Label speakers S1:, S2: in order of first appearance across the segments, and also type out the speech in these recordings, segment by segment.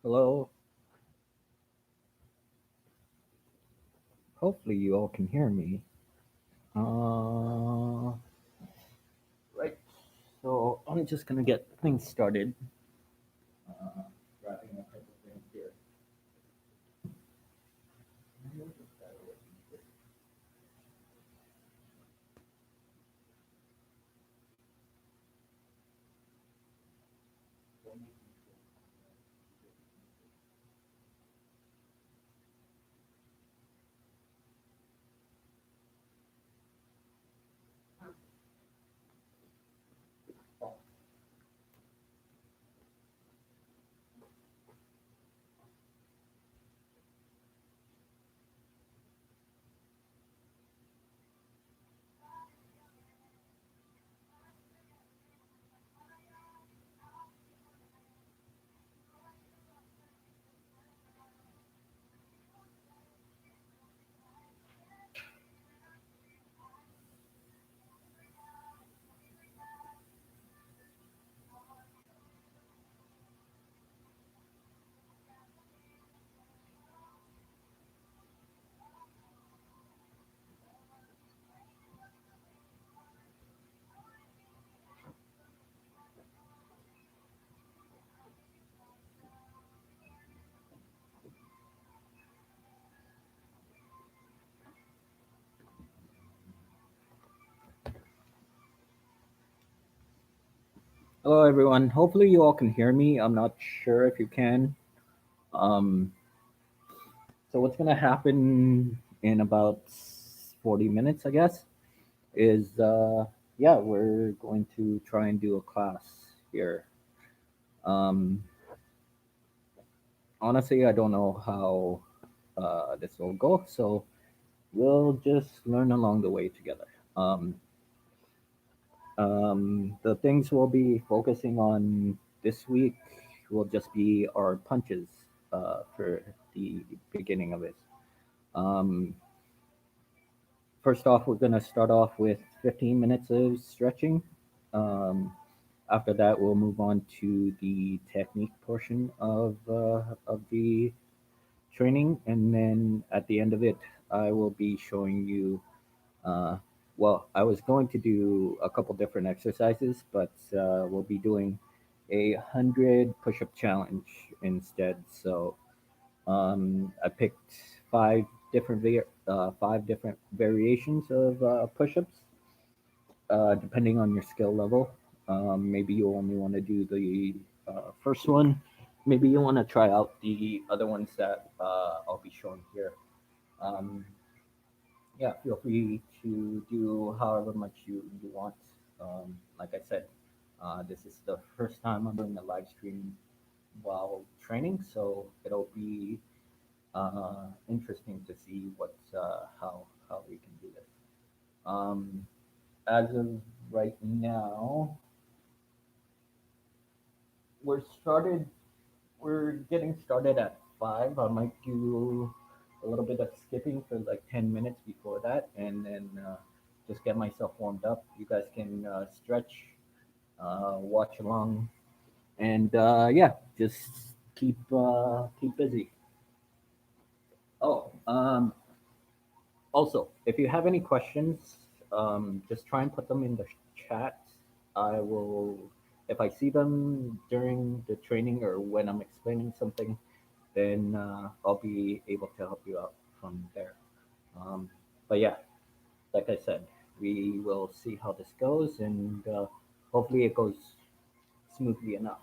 S1: Hello. Hopefully you all can hear me. Right. So I'm just gonna get things started. Uh, Wrapping up everything here. Hello, everyone. Hopefully you all can hear me. I'm not sure if you can. Um, so what's gonna happen in about 40 minutes, I guess, is yeah, we're going to try and do a class here. Um, Honestly, I don't know how this will go, so we'll just learn along the way together. The things we'll be focusing on this week will just be our punches for the beginning of it. Um, First off, we're going to start off with 15 minutes of stretching. Um, After that, we'll move on to the technique portion of the training, and then at the end of it, I will be showing you. Uh, well, I was going to do a couple different exercises, but we'll be doing 100 push-up challenge instead. So I picked five different variations of push-ups, depending on your skill level. Maybe you only want to do the first one. Maybe you want to try out the other ones that I'll be showing here. Um, yeah, feel free to do however much you want. Like I said, this is the first time I'm doing a live stream while training, so it'll be interesting to see how we can do this. Um, as of right now, we're started. We're getting started at 5. I might do a little bit of skipping for like 10 minutes before that, and then just get myself warmed up. You guys can stretch, watch along, and yeah, just keep busy. Oh, also, if you have any questions, just try and put them in the chat. I will, if I see them during the training or when I'm explaining something, then I'll be able to help you out from there. Um, but yeah, like I said, we will see how this goes, and hopefully it goes smoothly enough.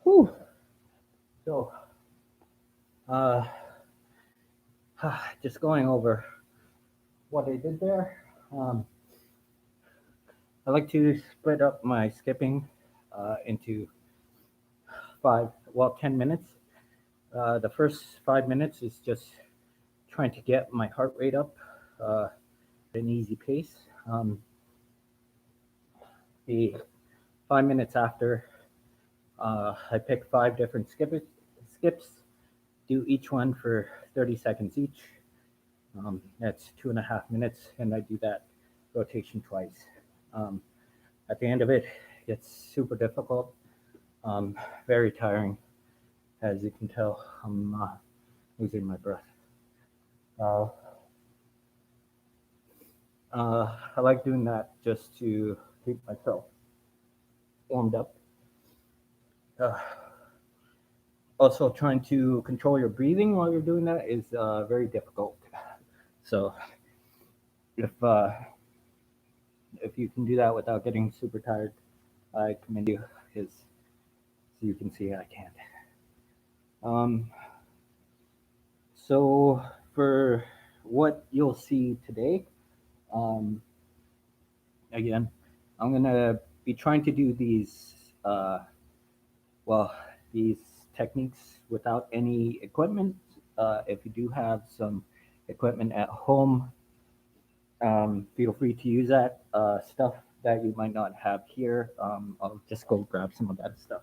S1: Whew. So, uh, just going over what I did there. Um, I like to split up my skipping into 10 minutes. The first 5 minutes is just trying to get my heart rate up at an easy pace. The 5 minutes after, I pick 5 different skips, do each one for 30 seconds each. That's 2.5 minutes, and I do that rotation twice. Um, at the end of it, it's super difficult, um, very tiring. As you can tell, I'm losing my breath. Uh, I like doing that just to keep myself warmed up. Uh, Also, trying to control your breathing while you're doing that is very difficult. So, if uh, if you can do that without getting super tired, I commend you. Because so you can see I can't. Um, so for what you'll see today, um, again, I'm gonna be trying to do these well these techniques without any equipment. If you do have some equipment at home, feel free to use that stuff that you might not have here. I'll just go grab some of that stuff.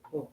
S1: Cool.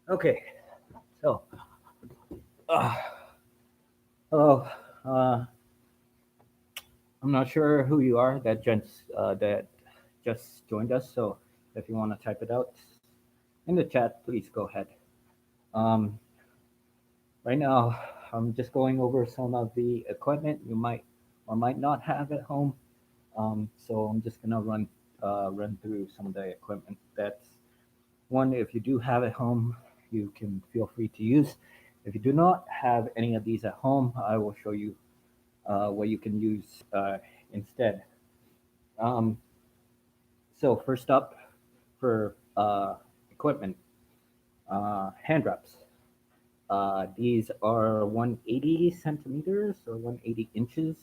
S1: Okay, so uh, hello. Uh, I'm not sure who you are that just joined us. So if you want to type it out in the chat, please go ahead. Um, right now, I'm just going over some of the equipment you might or might not have at home. So I'm just gonna run through some of the equipment that's one. If you do have at home, you can feel free to use. If you do not have any of these at home, I will show you what you can use instead. Um, so first up for equipment, hand wraps. These are 180 centimeters or 180 inches,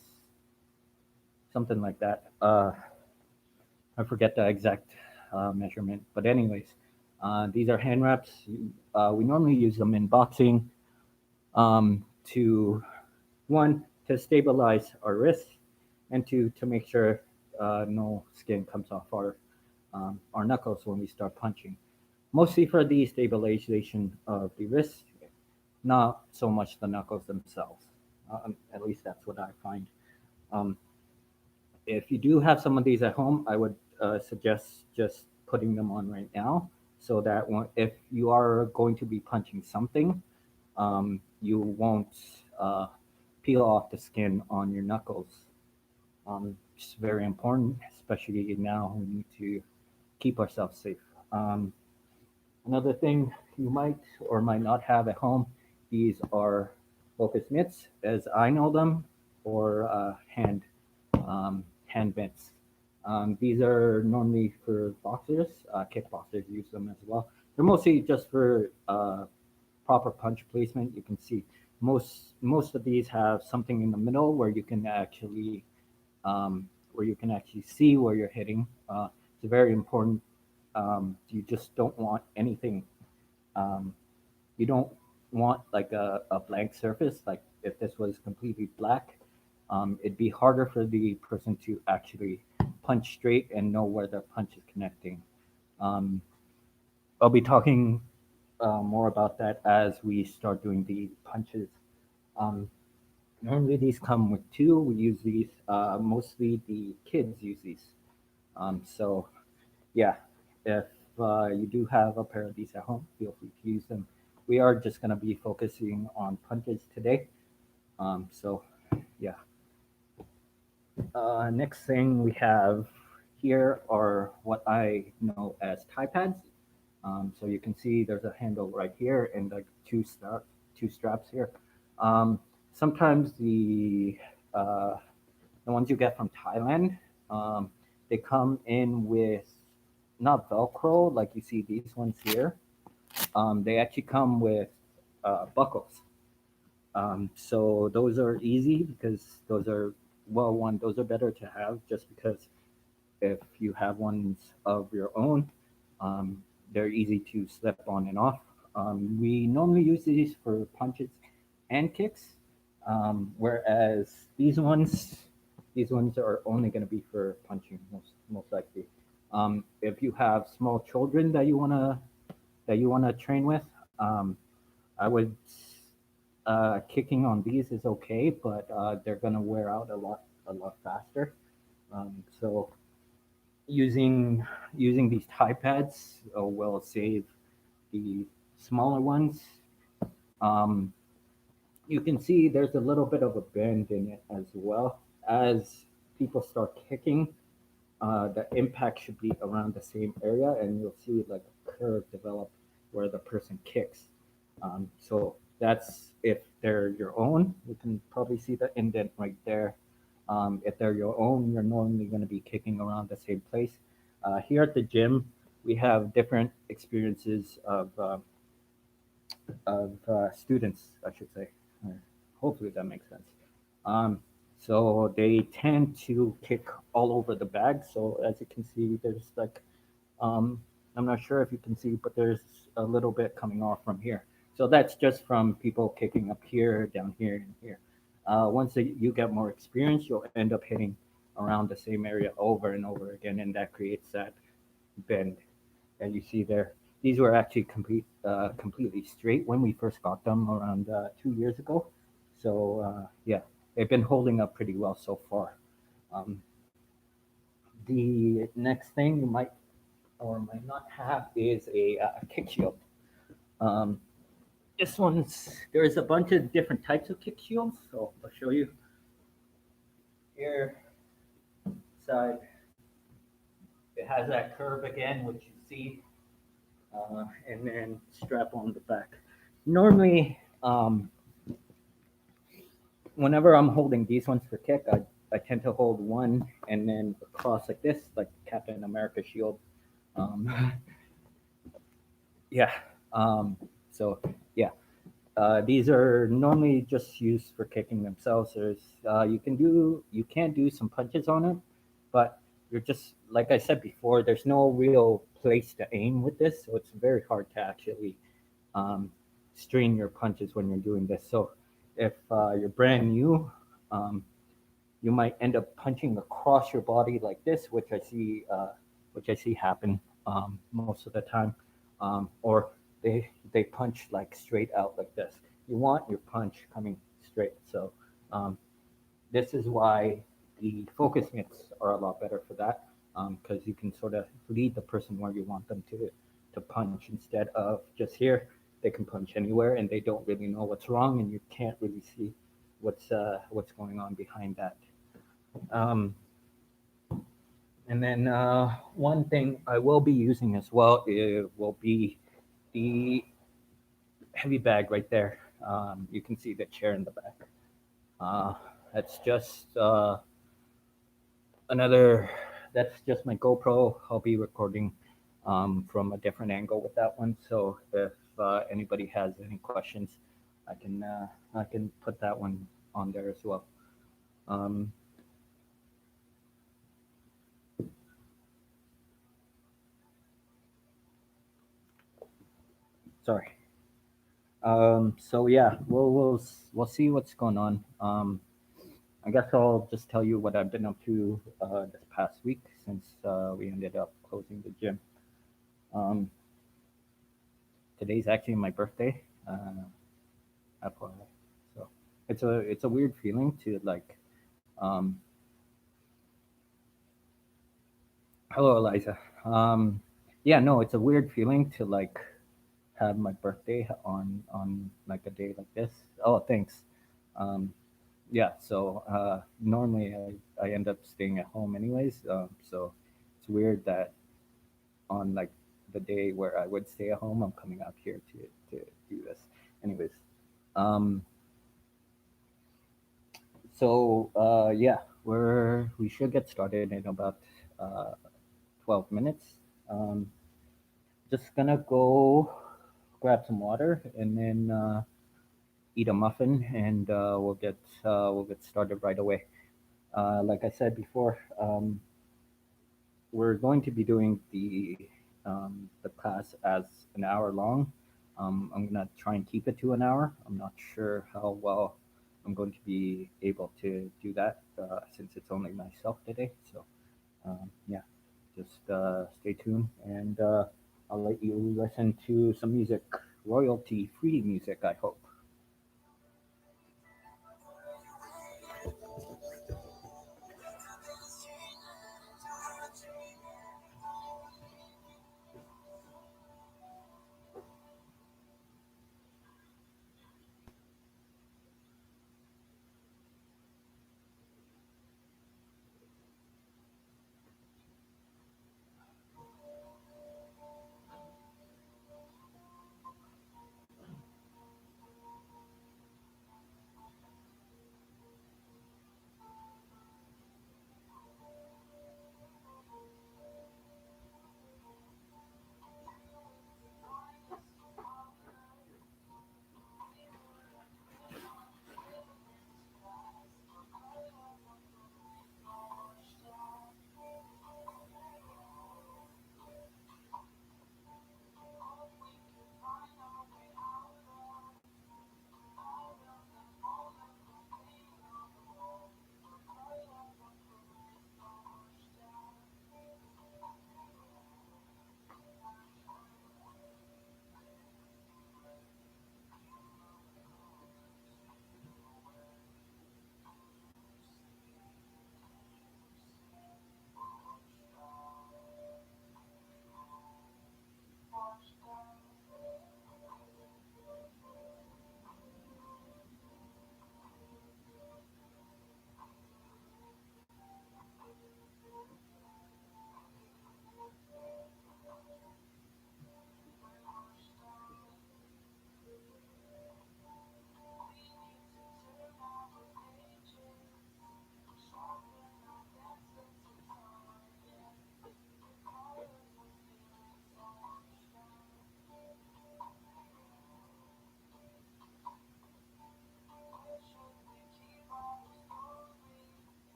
S1: something like that. I forget the exact measurement, but anyways, these are hand wraps. We normally use them in boxing to one to stabilize our wrists, and two to make sure no skin comes off our knuckles when we start punching. Mostly for the stabilization of the wrist, not so much the knuckles themselves. At least that's what I find. Um, if you do have some of these at home, I would suggest just putting them on right now, so that if you are going to be punching something, you won't uh, peel off the skin on your knuckles. It's very important, especially now we need to keep ourselves safe. Another thing you might or might not have at home, these are focus mitts, as I know them, or hand mitts. These are normally for boxers. Kickboxers use them as well. They're mostly just for proper punch placement. You can see most of these have something in the middle where you can actually see where you're hitting. It's very important. You just don't want anything. Um, you don't want like a blank surface. Like if this was completely black, it'd be harder for the person to actually punch straight and know where their punch is connecting. Um, I'll be talking more about that as we start doing the punches. Um, Normally these come with two. We use these mostly the kids use these. So yeah, if you do have a pair of these at home, feel free to use them. We are just gonna be focusing on punches today. So yeah. Next thing we have here are what I know as tie pads. So you can see there's a handle right here and like two straps here. Um, Sometimes uh, the ones you get from Thailand, um, they come in with not Velcro like you see these ones here. They actually come with buckles. So those are easy because those are well, one, those are better to have just because if you have ones of your own, um, they're easy to slip on and off. We normally use these for punches and kicks, whereas these ones are only going to be for punching most likely. If you have small children that you wanna train with, I would kicking on these is okay, but they're gonna wear out a lot faster. So using these tie pads will save the smaller ones. Um, you can see there's a little bit of a bend in it as well. As people start kicking, the impact should be around the same area, and you'll see like a curve develop where the person kicks. So that's if they're your own, you can probably see the indent right there. If they're your own, you're normally going to be kicking around the same place. Here at the gym, we have different experiences of students, I should say. Uh, Hopefully that makes sense. Um, so they tend to kick all over the bag. So as you can see, there's like um, I'm not sure if you can see, but there's a little bit coming off from here. So that's just from people kicking up here, down here, and here. Once you get more experience, you'll end up hitting around the same area over and over again, and that creates that bend that you see there. These were actually completely straight when we first got them around 2 years ago. So yeah, they've been holding up pretty well so far. Um, the next thing you might or might not have is a kick shield. Um, this one's there's a bunch of different types of kick shields, so I'll show you here. Side, it has that curve again, which you see, and then strap on the back. Normally, whenever I'm holding these ones for kick, I tend to hold one and then across like this, like Captain America shield. Um, yeah. Um, so yeah, these are normally just used for kicking themselves. You can do some punches on it, but you're just like I said before. There's no real place to aim with this, so it's very hard to actually um, string your punches when you're doing this. So if you're brand new, um, you might end up punching across your body like this, which I see happen most of the time, or they punch like straight out like this. You want your punch coming straight. So um, this is why the focus mitts are a lot better for that because you can sort of lead the person where you want them to punch instead of just here. They can punch anywhere and they don't really know what's wrong, and you can't really see what's going on behind that. Um, and then one thing I will be using as well will be the heavy bag right there. You can see the chair in the back. Uh, that's just another. That's just my GoPro. I'll be recording from a different angle with that one. So if anybody has any questions, I can put that one on there as well. Um, Sorry. So yeah, we'll see what's going on. I guess I'll just tell you what I've been up to this past week since we ended up closing the gym. Um, today's actually my birthday. FYI. So it's a weird feeling to like. Um, Hello, Eliza. Yeah, no, it's a weird feeling to like have my birthday on like a day like this. Oh, thanks. Um, yeah, so normally I end up staying at home anyways. So it's weird that on like the day where I would stay at home, I'm coming out here to do this. Anyways, um, so yeah, we should get started in about uh, 12 minutes. Um, just gonna go grab some water and then eat a muffin, and we'll get started right away. Like I said before, we're going to be doing the class as an hour long. I'm gonna try and keep it to an hour. I'm not sure how well I'm going to be able to do that since it's only myself today. So yeah, just stay tuned, and I'll let you listen to some music, royalty-free music, I hope.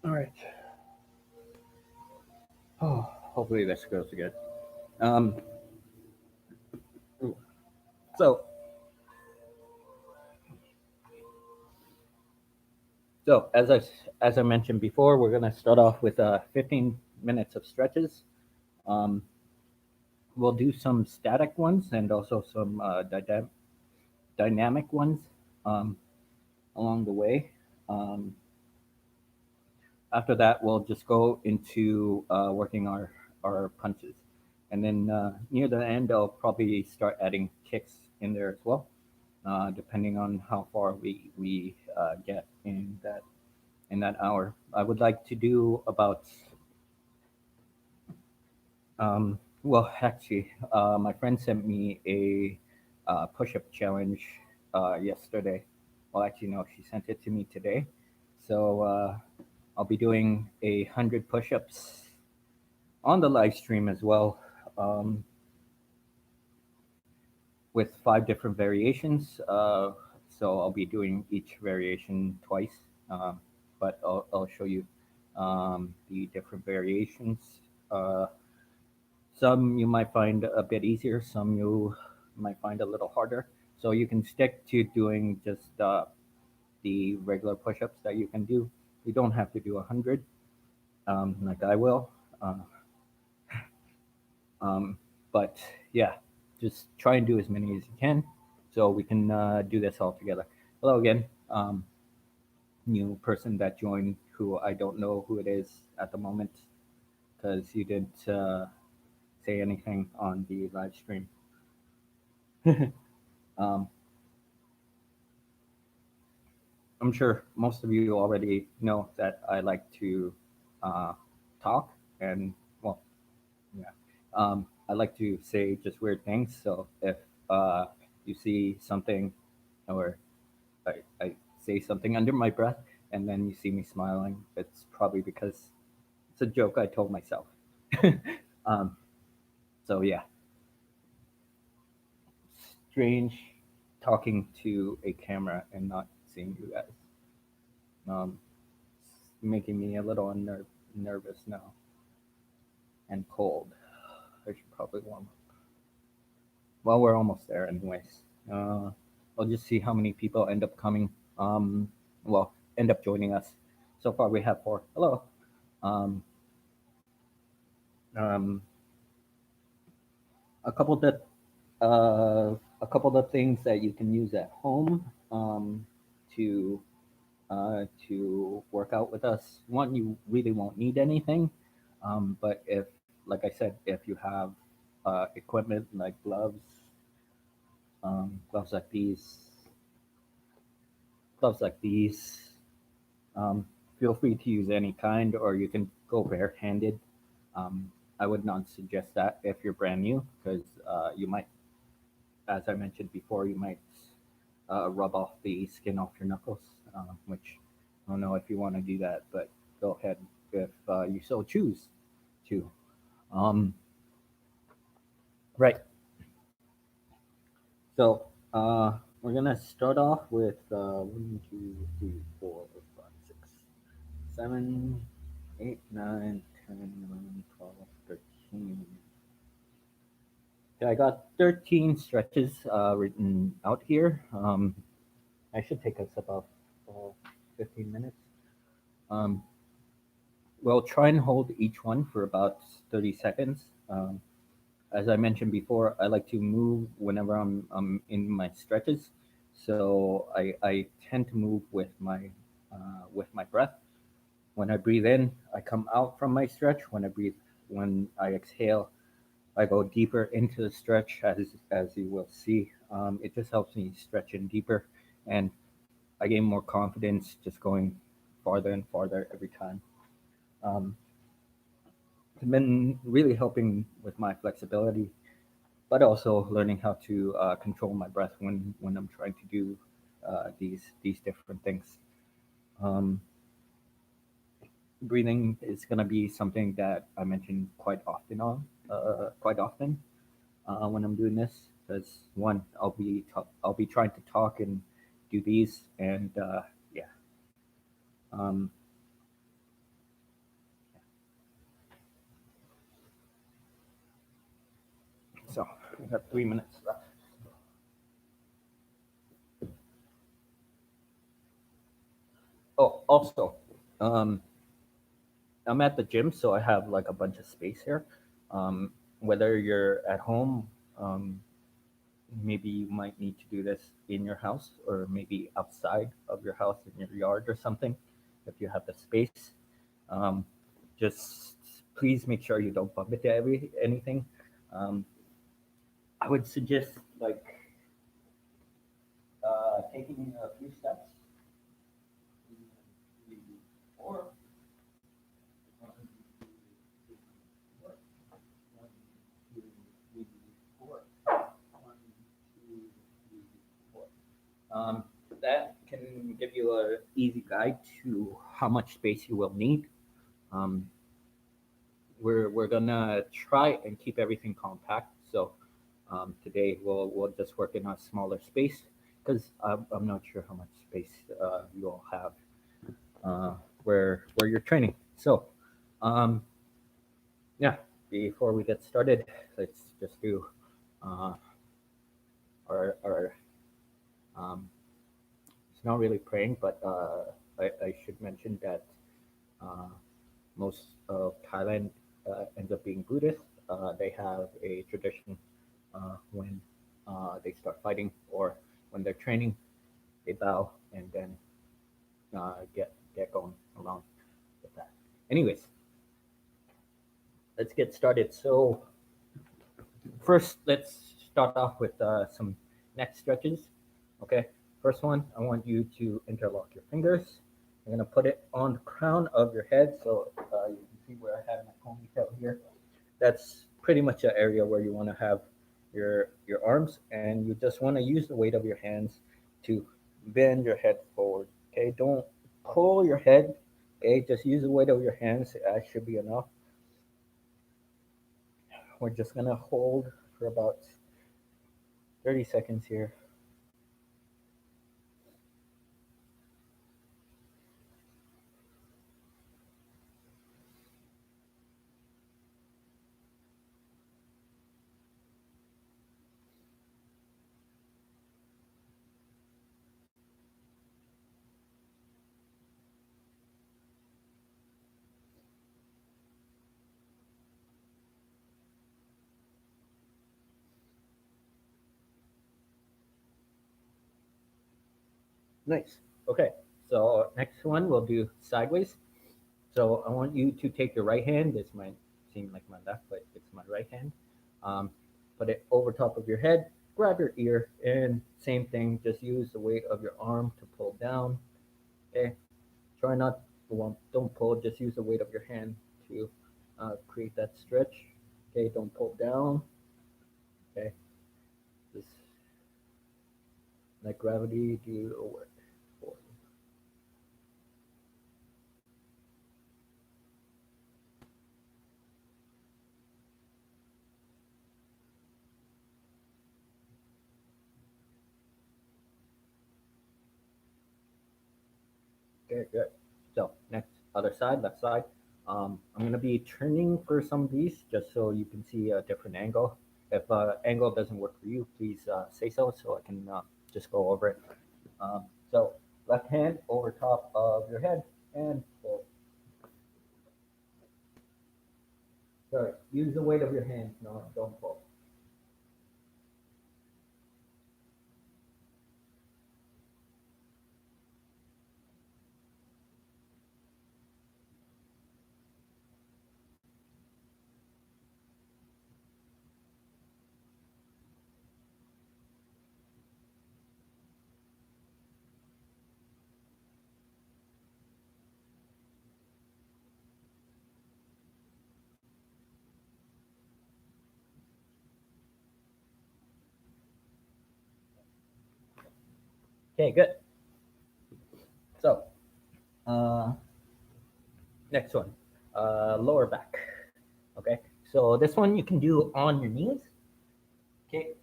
S1: All right. Oh, hopefully this goes good. Um, so so as I mentioned before, we're gonna start off with 15 minutes of stretches. Um, we'll do some static ones and also some dynamic ones um, along the way. Um, After that, we'll just go into working our punches, and then near the end, I'll probably start adding kicks in there as well, depending on how far we get in that hour. I would like to do about well, actually, my friend sent me a push-up challenge yesterday. Well, actually, no, she sent it to me today. So I'll be doing 100 push-ups on the live stream as well, um, with 5 different variations. So I'll be doing each variation twice, but I'll show you the different variations. Uh, Some you might find a bit easier, some you might find a little harder. So you can stick to doing just the regular push-ups that you can do. You don't have to do 100, like I will. Uh, um, but yeah, just try and do as many as you can, so we can do this all together. Hello again, new person that joined who I don't know who it is at the moment because you didn't say anything on the live stream. um, I'm sure most of you already know that I like to uh, talk and, well, yeah, I like to say just weird things. So if you see something or I say something under my breath and then you see me smiling, it's probably because it's a joke I told myself. um, so yeah, strange talking to a camera and not seeing you guys. It's making me a little nervous now and cold. I should probably warm up. Well, we're almost there, anyways. I'll just see how many people end up coming. Well, end up joining us. So far, we have four. Hello. Um, um, a couple that a couple of things that you can use at home to work out with us. One, you really won't need anything, but if, like I said, if you have equipment like gloves like gloves like these, um, feel free to use any kind, or you can go barehanded. I would not suggest that if you're brand new, because you might, as I mentioned before, you might rub off the skin off your knuckles, which I don't know if you want to do that, but go ahead if you so choose to. Um, right. So we're gonna start off with 1, 2, 3, 4, 5, 6, 7, 8, 9, 10, 11, 12, 13. Okay, I got 13 stretches written out here. I should take us about 15 minutes. Um, we'll try and hold each one for about 30 seconds. As I mentioned before, I like to move whenever I'm in my stretches. So I tend to move with my breath. When I breathe in, I come out from my stretch. When I exhale, I go deeper into the stretch. As you will see, it just helps me stretch in deeper, and I gain more confidence just going farther and farther every time. Um, it's been really helping with my flexibility, but also learning how to control my breath when I'm trying to do these different things. Um, breathing is going to be something that I mention quite often when I'm doing this, because one, I'll be trying to talk and do these, and yeah. Um, so we have 3 minutes left. Oh, also, um, I'm at the gym, so I have like a bunch of space here. Um, whether you're at home, um, maybe you might need to do this in your house or maybe outside of your house in your yard or something if you have the space. Um, just please make sure you don't bump into anything. Um, I would suggest like taking a few steps. Or one, two, three, four. One, two, three, four. One, two, three, four. Um, that can give you an easy guide to how much space you will need. Um, we're gonna try and keep everything compact. So today we'll just work in a smaller space because I'm not sure how much space you all have where you're training. So um, yeah. before we get started, let's just do uh, our um, it's not really praying, but I should mention that uh, most of Thailand ends up being Buddhist. They have a tradition when they start fighting or when they're training, they bow and then get going along with that. Anyways, let's get started. So first, let's start off with some neck stretches. Okay, first one, I want you to interlock your fingers. I'm gonna put it on the crown of your head, so you can see where I have my ponytail here. That's pretty much the area where you want to have your arms, and you just want to use the weight of your hands to bend your head forward. Okay, don't pull your head. Okay, just use the weight of your hands. That should be enough. We're just gonna hold for about 30 seconds here. Nice. Okay, so next one we'll do sideways. So I want you to take your right hand. This might seem like my left, but it's my right hand. Um, put it over top of your head. Grab your ear, and same thing. Just use the weight of your arm to pull down. Okay. Try not well, don't pull. Just use the weight of your hand to create that stretch. Okay. Don't pull down. Okay. Just let gravity do the work for you. Okay, good. So next, other side, left side. I'm gonna be turning for some of these just so you can see a different angle. If angle doesn't work for you, please say so I can just go over it. So left hand over top of your head and pull. Sorry, use the weight of your hands. No, don't pull. Okay, good. So uh, next one, lower back. Okay, so this one you can do on your knees. Okay,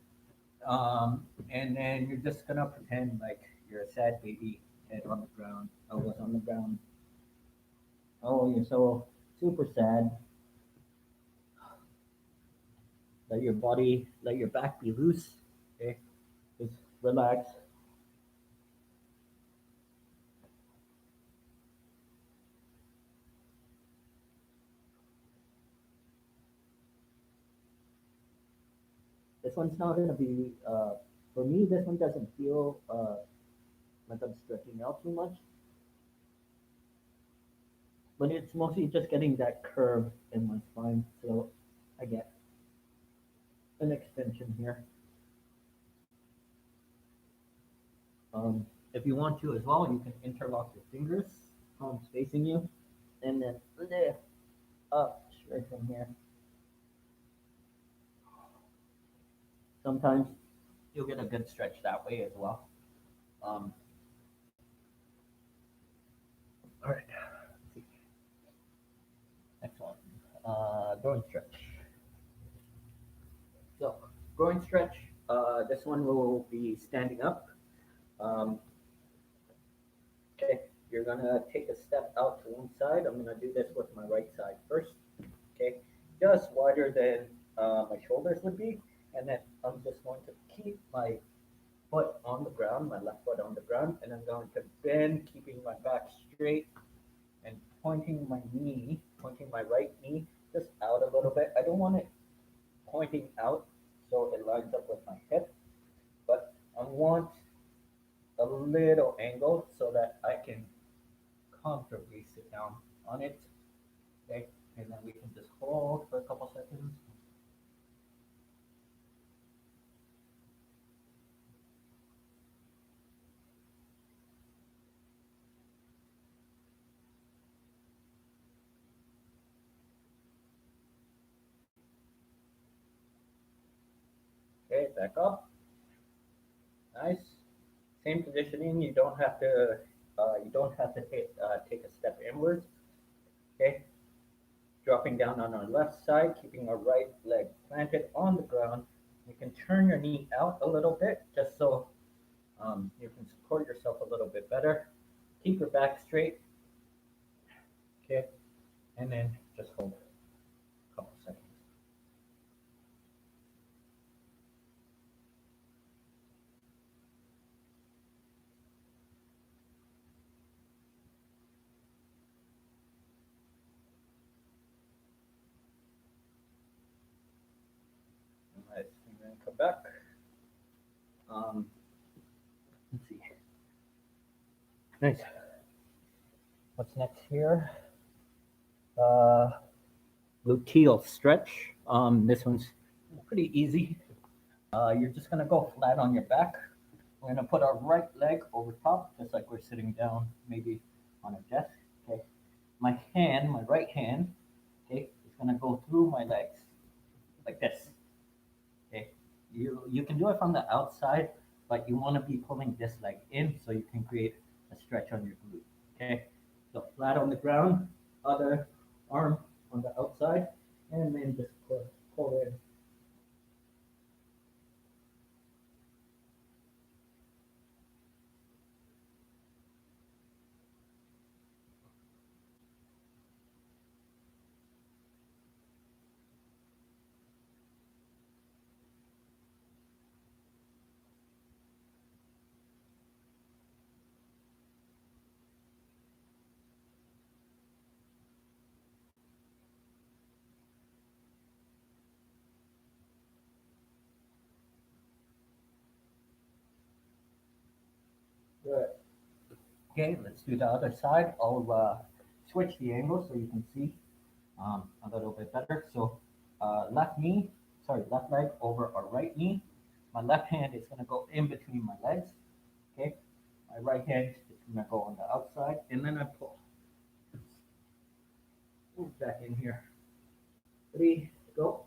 S1: and then you're just gonna pretend like you're a sad baby, head on the ground, elbows on the ground. Oh, you're so super sad. Let your body, let your back be loose. Okay, just relax. This one's not gonna be. For me, this one doesn't feel like I'm stretching out too much, but it's mostly just getting that curve in my spine, so I get an extension here. If you want to as well, you can interlock your fingers, palms facing you, and then lift up straight from here. Sometimes you'll get a good stretch that way as well. Um, all right, let's see. Next one, groin stretch. So groin stretch. This one will be standing up. Um, okay, you're gonna take a step out to one side. I'm gonna do this with my right side first. Okay, just wider than my shoulders would be, and then I'm just going to keep my foot on the ground, my left foot on the ground, and I'm going to bend, keeping my back straight and pointing my knee, pointing my right knee just out a little bit. I don't want it pointing out so it lines up with my hip, but I want a little angle so that I can comfortably sit down on it. Okay, and then we can just hold for a couple seconds. Okay, back up. Nice. Same positioning. You don't have to take a step inwards. Okay, dropping down on our left side, keeping our right leg planted on the ground. You can turn your knee out a little bit just so you can support yourself a little bit better. Keep your back straight. Okay, and then just hold a couple seconds. Nice. And then come back. Um, let's see. Nice. What's next here? Uh, Gluteal stretch. This one's pretty easy. You're just gonna go flat on your back. We're gonna put our right leg over top, just like we're sitting down, maybe on a desk. Okay. My right hand, okay, is gonna go through my legs like this. Okay. You can do it from the outside, but you want to be pulling this leg in so you can create a stretch on your glute. Okay. So flat on the ground, other arm on the outside, and then just pull in. Good. Okay, let's do the other side. I'll switch the angle so you can see a little bit better. So left leg over our right knee. My left hand is going to go in between my legs. Okay, my right hand is going to go on the outside, and then I pull. Move back in here. Ready, go.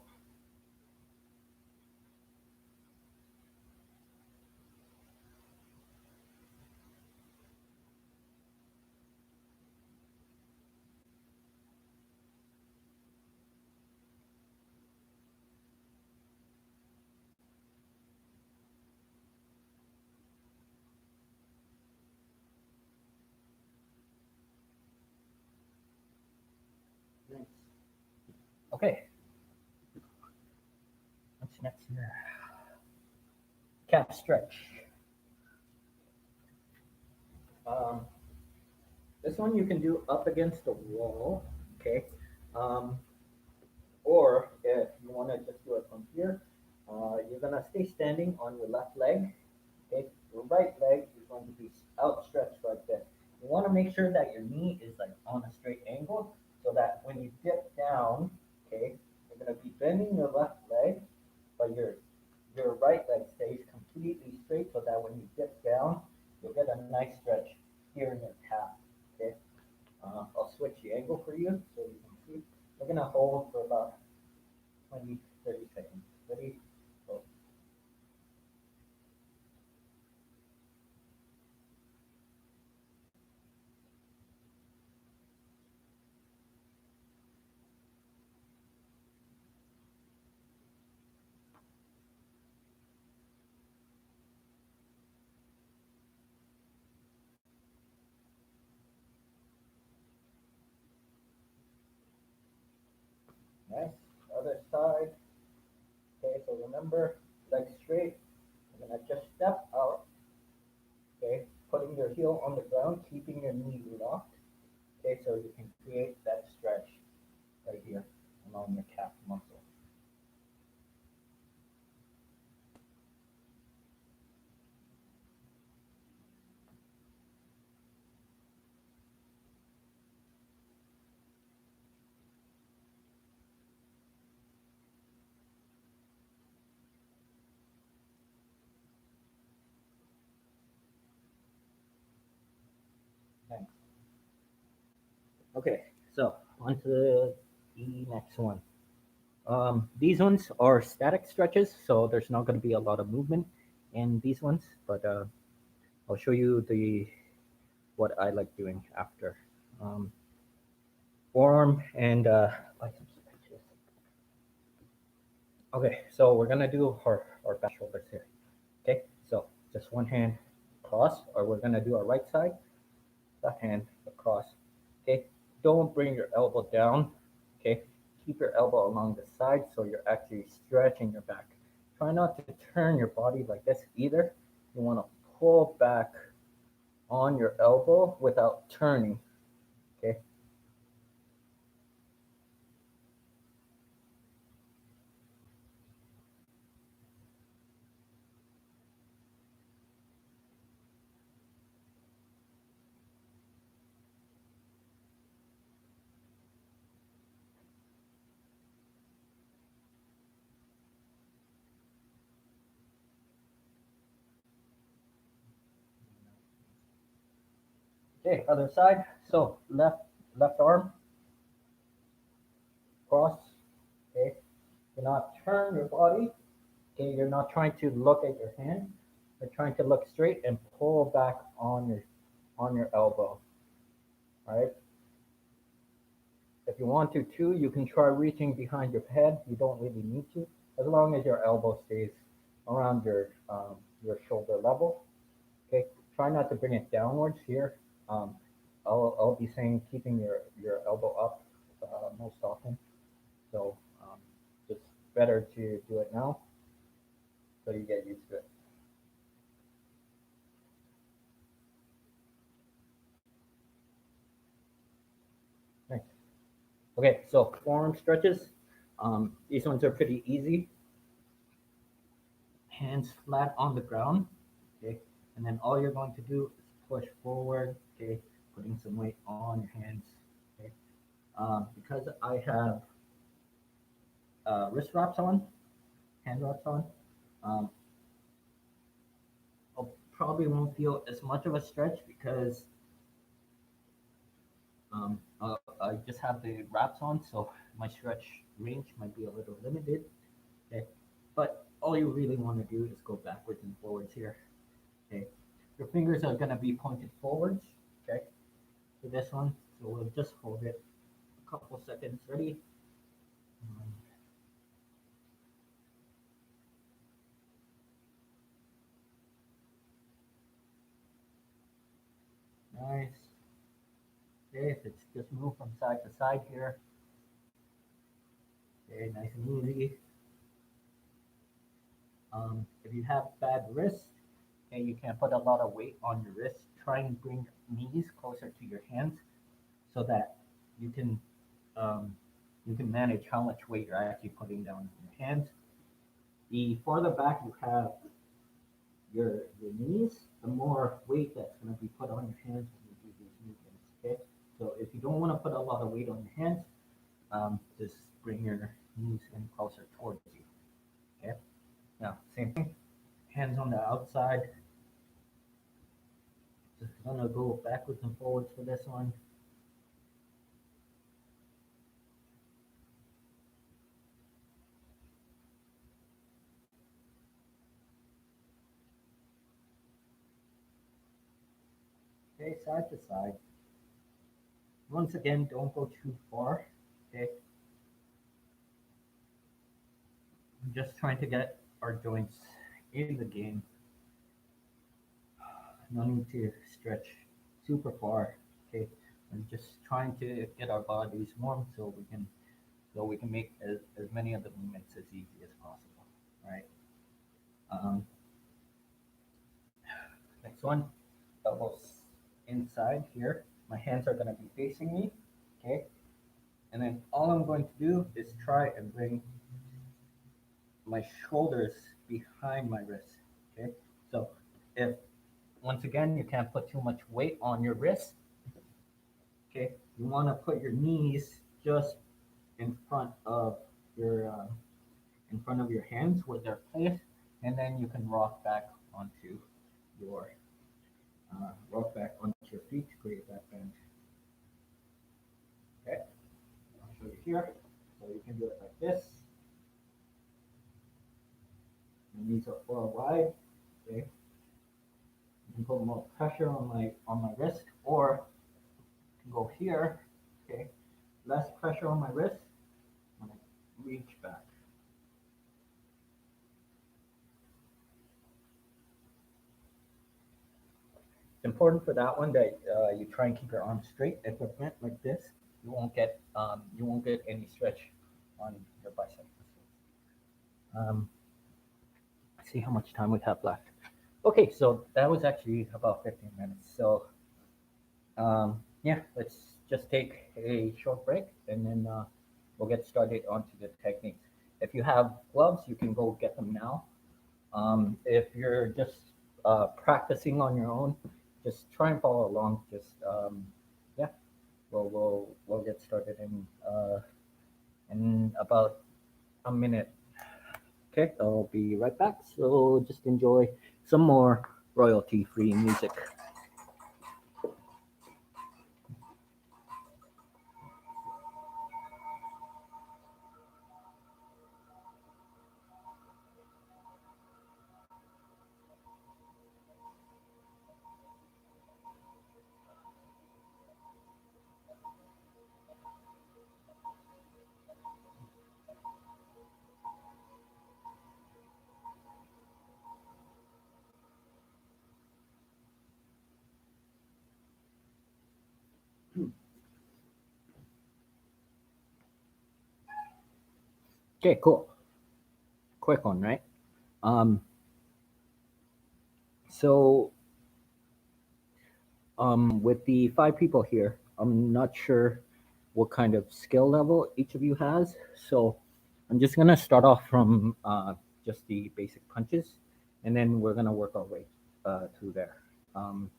S1: Nice. Okay, what's next here? Calf stretch. Um, this one you can do up against the wall. Okay, um, or if you want to just do it from here, you're gonna stay standing on your left leg. Okay, your right leg is going to be outstretched like this. You want to make sure that your knee is like on a straight angle, so that when you dip down, okay, you're gonna be bending your left leg, but your right leg stays completely straight, so that when you dip down, you'll get a nice stretch here in your calf. Okay, I'll switch the angle for you so you can see. We're gonna hold for about 20, 30 seconds. Ready? Go. Nice. other side. Okay, so remember, legs straight. You're gonna just step out. Okay, putting your heel on the ground, keeping your knee locked. Okay, so you can create that stretch right here along your calf muscle. Thanks. Okay, so on to the next one. These ones are static stretches, so there's not going to be a lot of movement in these ones, but I'll show you the what I like doing after. Um, Forearm and bicep stretches. Okay, so we're gonna do our back shoulders here. Okay, so just one hand across, or we're gonna do our right side, the hand across. Okay, don't bring your elbow down. Okay, keep your elbow along the side so you're actually stretching your back. Try not to turn your body like this either. You want to pull back on your elbow without turning. Okay, okay, other side. So left arm cross. Okay, do not turn your body. Okay, you're not trying to look at your hand. You're trying to look straight and pull back on your elbow. All right. If you want to too, you can try reaching behind your head. You don't really need to, as long as your elbow stays around your shoulder level. Okay. Try not to bring it downwards here. Um, I'll be saying keeping your elbow up most often. So just better to do it now so you get used to it. Thanks. Okay, so forearm stretches. These ones are pretty easy. Hands flat on the ground. Okay, and then all you're going to do is push forward. Okay, putting some weight on your hands. Okay, because I have wrist wraps on, hand wraps on, um, I probably won't feel as much of a stretch because I just have the wraps on, so my stretch range might be a little limited. Okay, but all you really want to do is go backwards and forwards here. Okay, your fingers are gonna be pointed forwards. Okay, for this one, so we'll just hold it a couple seconds. Ready? Um, nice. Okay, let's just move from side to side here. Okay, nice and easy. If you have bad wrists, okay, you can put a lot of weight on your wrists. Try and bring your knees closer to your hands so that you can um, you can manage how much weight you're actually putting down in your hands. The farther back you have your knees, the more weight that's going to be put on your hands when you do these movements. Okay, so if you don't want to put a lot of weight on your hands, just bring your knees in closer towards you. Okay, now same thing, hands on the outside. Just gonna go backwards and forwards for this one. Okay, side to side. Once again, don't go too far. Okay, I'm just trying to get our joints in the game. No need to stretch super far. Okay, I'm just trying to get our bodies warm so we can so we can make as many of the movements as easy as possible, right? Um, Next one, elbows inside here. My hands are going to be facing me, okay? And then all I'm going to do is try and bring my shoulders behind my wrist, okay? So if, once again, you can't put too much weight on your wrist, okay? You want to put your knees just in front of your hands where they're placed, and then you can your rock back onto your feet to create that bend. Okay, I'll show you here. So you can do it like this. My knees are far wide. Okay, you can put more pressure on my wrist, or you can go here. Okay, less pressure on my wrist. I'm gonna reach back. It's important for that one that you try and keep your arms straight. If it's bent like this, you won't get any stretch on your bicep. Um, see how much time we have left. Okay, so that was actually about 15 minutes. So yeah, let's just take a short break, and then we'll get started onto the techniques. If you have gloves, you can go get them now. If you're just practicing on your own, just try and follow along. Just yeah, we'll get started in about a minute. Okay, I'll be right back. So just enjoy some more royalty-free music. Okay, cool. Quick one, right? Um, so with the five people here, I'm not sure what kind of skill level each of you has. So I'm just gonna start off from just the basic punches, and then we're gonna work our way through there. Um,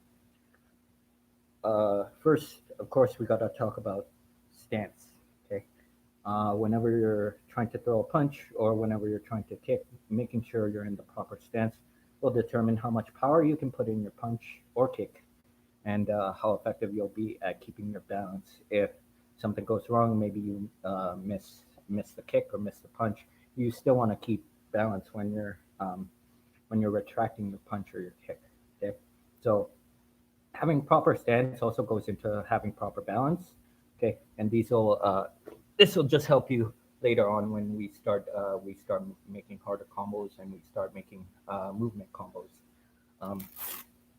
S1: First, of course, we gotta talk about stance. Okay, whenever you're trying to throw a punch or whenever you're trying to kick, making sure you're in the proper stance will determine how much power you can put in your punch or kick, and how effective you'll be at keeping your balance. If something goes wrong, maybe you miss the kick or miss the punch, you still want to keep balance when you're retracting your punch or your kick. Okay, so having proper stance also goes into having proper balance. Okay, and this will just help you later on when we start making harder combos and we start making movement combos. Um,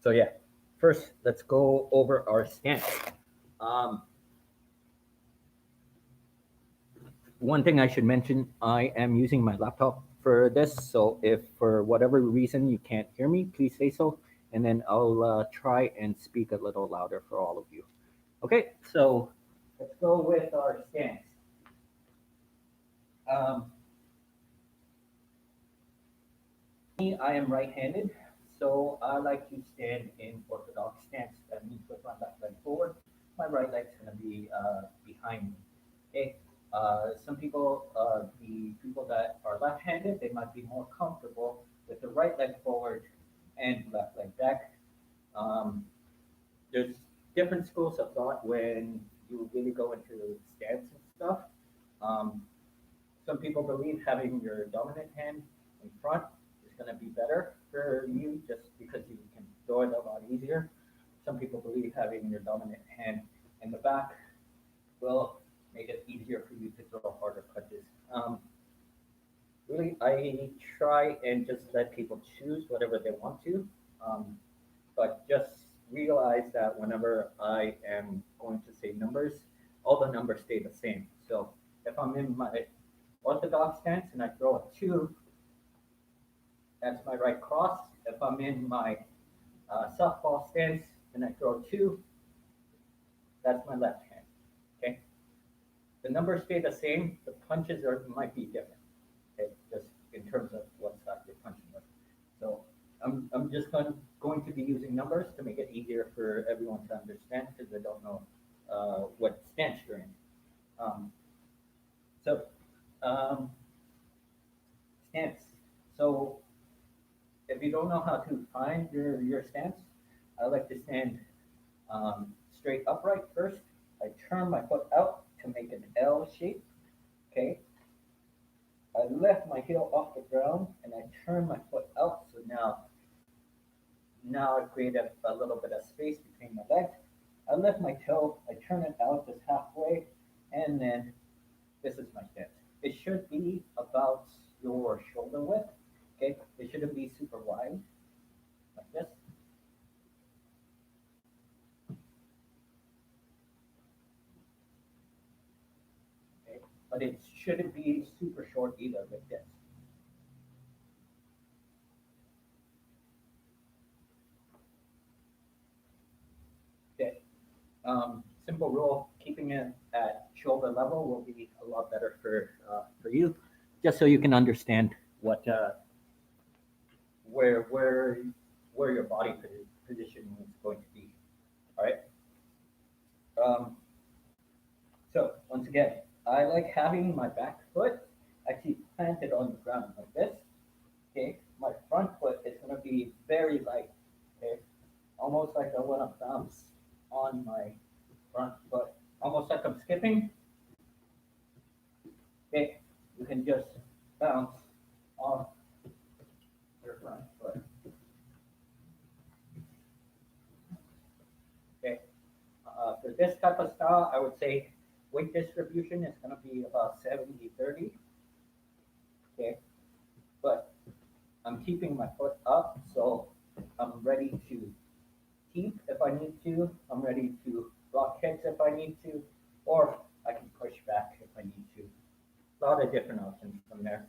S1: so yeah, first let's go over our stance. Um, One thing I should mention, I am using my laptop for this, so if for whatever reason you can't hear me, please say so, and then I'll try and speak a little louder for all of you. Okay, so let's go with our stance. Um, Me, I am right-handed, so I like to stand in orthodox stance. That means with my left leg forward, my right leg's going to be behind me. Okay. The people that are left-handed, they might be more comfortable with the right leg forward and left leg back. Um, there's different schools of thought when you really go into stance and stuff. Um, some people believe having your dominant hand in front is going to be better for you just because you can throw it a lot easier. Some people believe having your dominant hand in the back will make it easier for you to throw harder punches. Really, I try and just let people choose whatever they want to, um, but just realize that whenever I am going to say numbers, all the numbers stay the same. So If I'm in my orthodox stance and I throw a two, that's my right cross. If I'm in my softball stance and I throw two, that's my left hand. Okay, the numbers stay the same. The punches are might be different. Okay, just in terms of what side you're punching with. So I'm just going to be using numbers to make it easier for everyone to understand because they don't know what stance you're in. Um, so um, stance. So if you don't know how to find your stance, I like to stand straight upright first. I turn my foot out to make an L shape. Okay. I lift my heel off the ground and I turn my foot out. So now I create a little bit of space between my legs. I lift my toe, I turn it out just halfway, and then this is my stance. It should be about your shoulder width. Okay, it shouldn't be super wide like this. Okay, but it shouldn't be super short either like this. Okay, simple rule: keeping it at shoulder level will be a lot better for you, just so you can understand what where where where your body position is going to be. All right. Um, so once again, I like having my back foot actually planted on the ground like this. Okay. My front foot is going to be very light. Okay. Almost like I want to bounce on my front foot, almost like I'm skipping. Okay. You can just bounce off your front foot. Okay. For this type of style, I would say weight distribution is going to be about 70-30. Okay. But I'm keeping my foot up, so I'm ready to keep if I need to. I'm ready to block kicks if I need to, or I can push back if I need to. A lot of different options from there.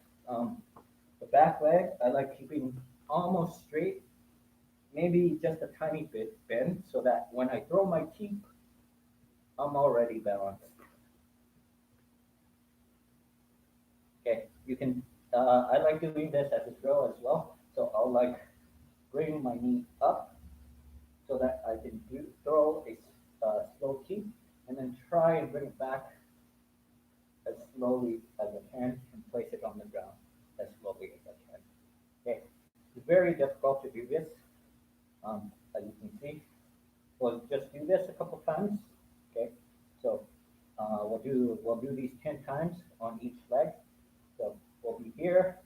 S1: The back leg, I like keeping almost straight, maybe just a tiny bit bent, so that when I throw my keep, I'm already balanced. Okay, you can. I like doing this as a drill as well. So I'll like bring my knee up so that I can throw a slow kick and then try and bring it back as slowly as I can and place it on the ground as slowly as I can. Okay, it's very difficult to do this, as you can see. We'll just do this a couple times. Okay, so we'll do these 10 times on each leg. So we'll be here,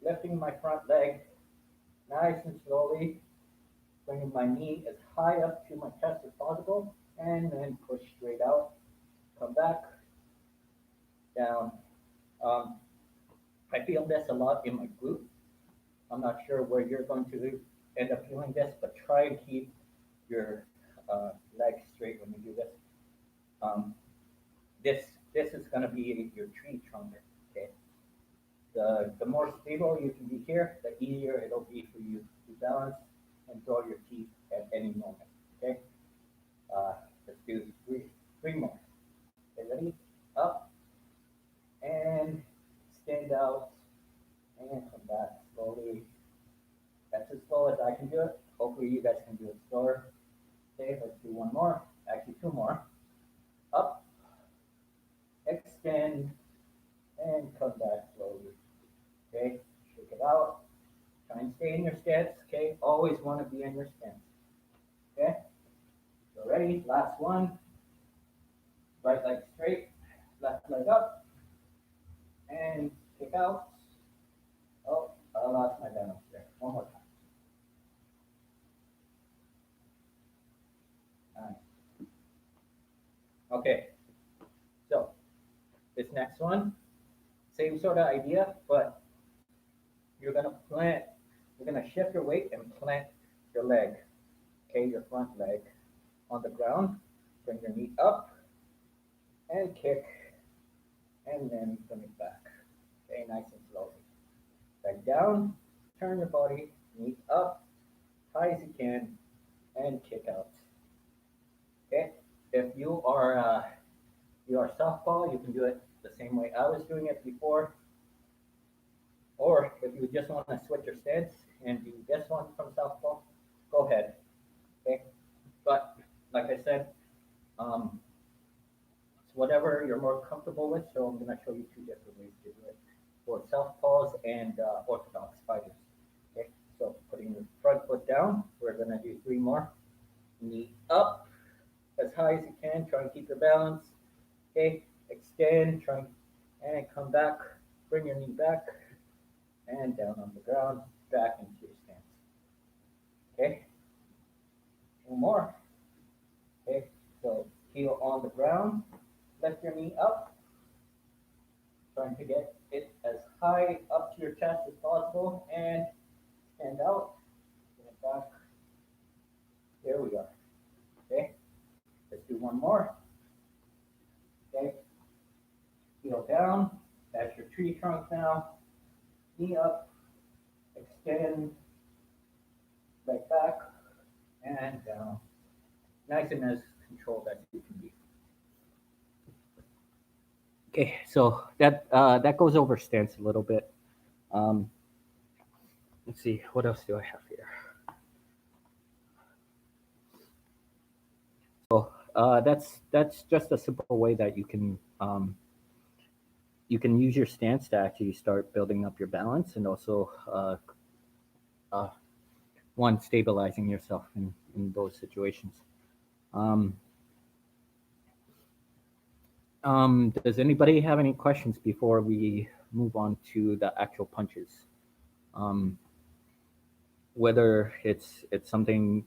S1: lifting my front leg nice and slowly, bringing my knee as high up to my chest as possible, and then push straight out. Come back, down. Um, I feel this a lot in my glute. I'm not sure where you're going to end up feeling this, but try and keep your legs straight when you do this. Um, this is going to be your tree trunk. Okay. The more stable you can be here, the easier it'll be for you to balance and throw your teeth at any moment. Okay. Uh, let's do three more. Okay, ready? Up and stand out and come back slowly. That's as slow as I can do it. Hopefully you guys can do it slower. Okay, let's do one more. Actually, two more. Up, extend, and come back slowly. Okay, shake it out. Try and stay in your stance. Okay, always want to be in your stance. Okay, so ready? Last one. Right leg straight, left leg up, and kick out. Oh, I lost my balance there. One more time. Nice. Okay, so this next one, same sort of idea, but you're gonna plant, you're gonna shift your weight and plant your leg, okay, your front leg on the ground. Bring your knee up and kick and then bring it back. Okay, nice and slowly. Back down, turn your body, knees up, high as you can, and kick out. Okay, if you are softball, you can do it the same way I was doing it before. Or if you just want to switch your stance and do this one from softball, go ahead. Okay, but like I said, um, it's whatever you're more comfortable with. So I'm going to show you two different ways to do it for southpaws and orthodox fighters. Okay, so putting your front foot down, we're going to do three more. Knee up as high as you can. Try and keep your balance. Okay, extend, try and come back. Bring your knee back and down on the ground, back into your stance. Okay, one more. Okay, so heel on the ground, lift your knee up, trying to get it as high up to your chest as possible, and stand out, bring it back. There we are. Okay, let's do one more. Okay, heel down, that's your tree trunk now, knee up, extend, leg back, and down. Nice and as controlled as you can be. Okay, so that goes over stance a little bit. Um, let's see, what else do I have here? So that's just a simple way that you can use your stance to actually start building up your balance and also uh, one stabilizing yourself in those situations. Um, does anybody have any questions before we move on to the actual punches? Um, whether it's something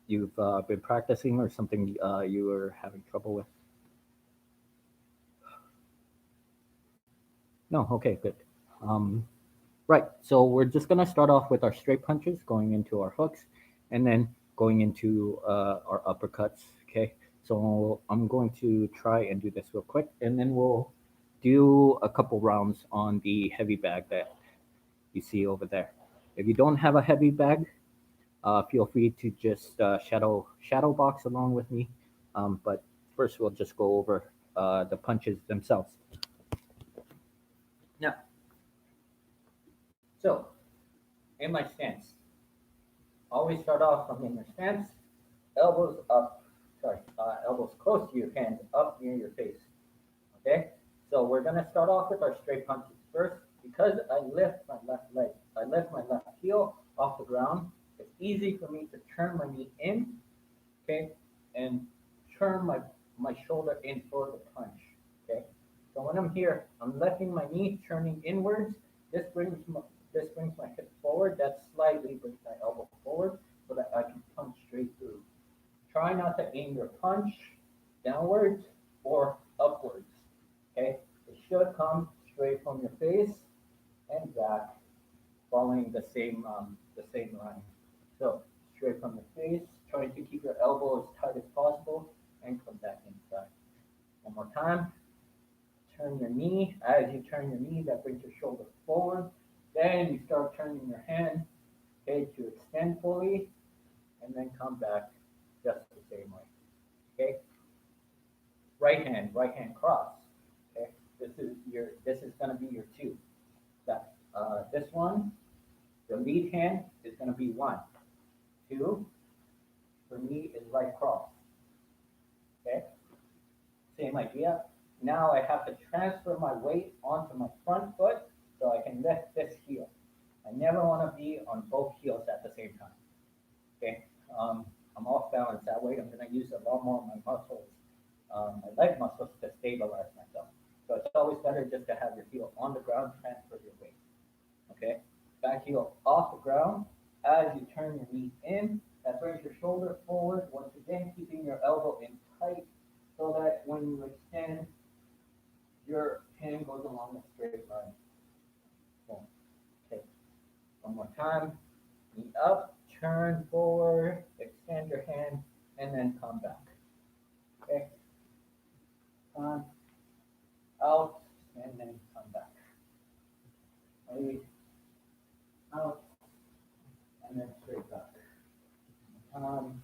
S1: you've been practicing or something you are having trouble with. No, okay, good. Um, right, so we're just gonna start off with our straight punches, going into our hooks, and then going into our uppercuts. Okay, so I'm going to try and do this real quick, and then we'll do a couple rounds on the heavy bag that you see over there. If you don't have a heavy bag, feel free to just shadow box along with me. But first, we'll just go over the punches themselves. Now, so in my stance, always start off from in your stance, elbows up, elbows close to your hands, up near your face. Okay, so we're gonna start off with our straight punches first. Because I lift my left leg, I lift my left heel off the ground. It's easy for me to turn my knee in, okay, and turn my shoulder in for the punch. Okay, so when I'm here, I'm lifting my knee, turning inwards. This brings my hip forward. That slightly brings my elbow forward so that I can punch straight through. Try not to aim your punch downwards or upwards. Okay, it should come straight from your face and back, following the same line. So straight from the face, trying to keep your elbow as tight as possible, and come back inside. One more time. Turn your knee. As you turn your knee, that brings your shoulder forward. Then you start turning your hand, okay, to extend fully, and then come back just the same way. Okay. Right hand cross. Okay. This is gonna be your two. That this one, the lead hand is gonna be one. Two for me is right cross. Okay. Same idea. Now I have to transfer my weight onto my front foot so I can lift this heel. I never want to be on both heels at the same time. Okay, I'm off balance that way. I'm going to use a lot more of my muscles, my leg muscles to stabilize myself. So it's always better just to have your heel on the ground, transfer your weight. Okay, back heel off the ground. As you turn your knee in, that brings your shoulder forward. Once again, keeping your elbow in tight so that when you extend, your hand goes along a straight line. So, okay, one more time. Knee up, turn forward, extend your hand, and then come back. Okay, on, out, and then come back. Right, out, and then straight back. Um,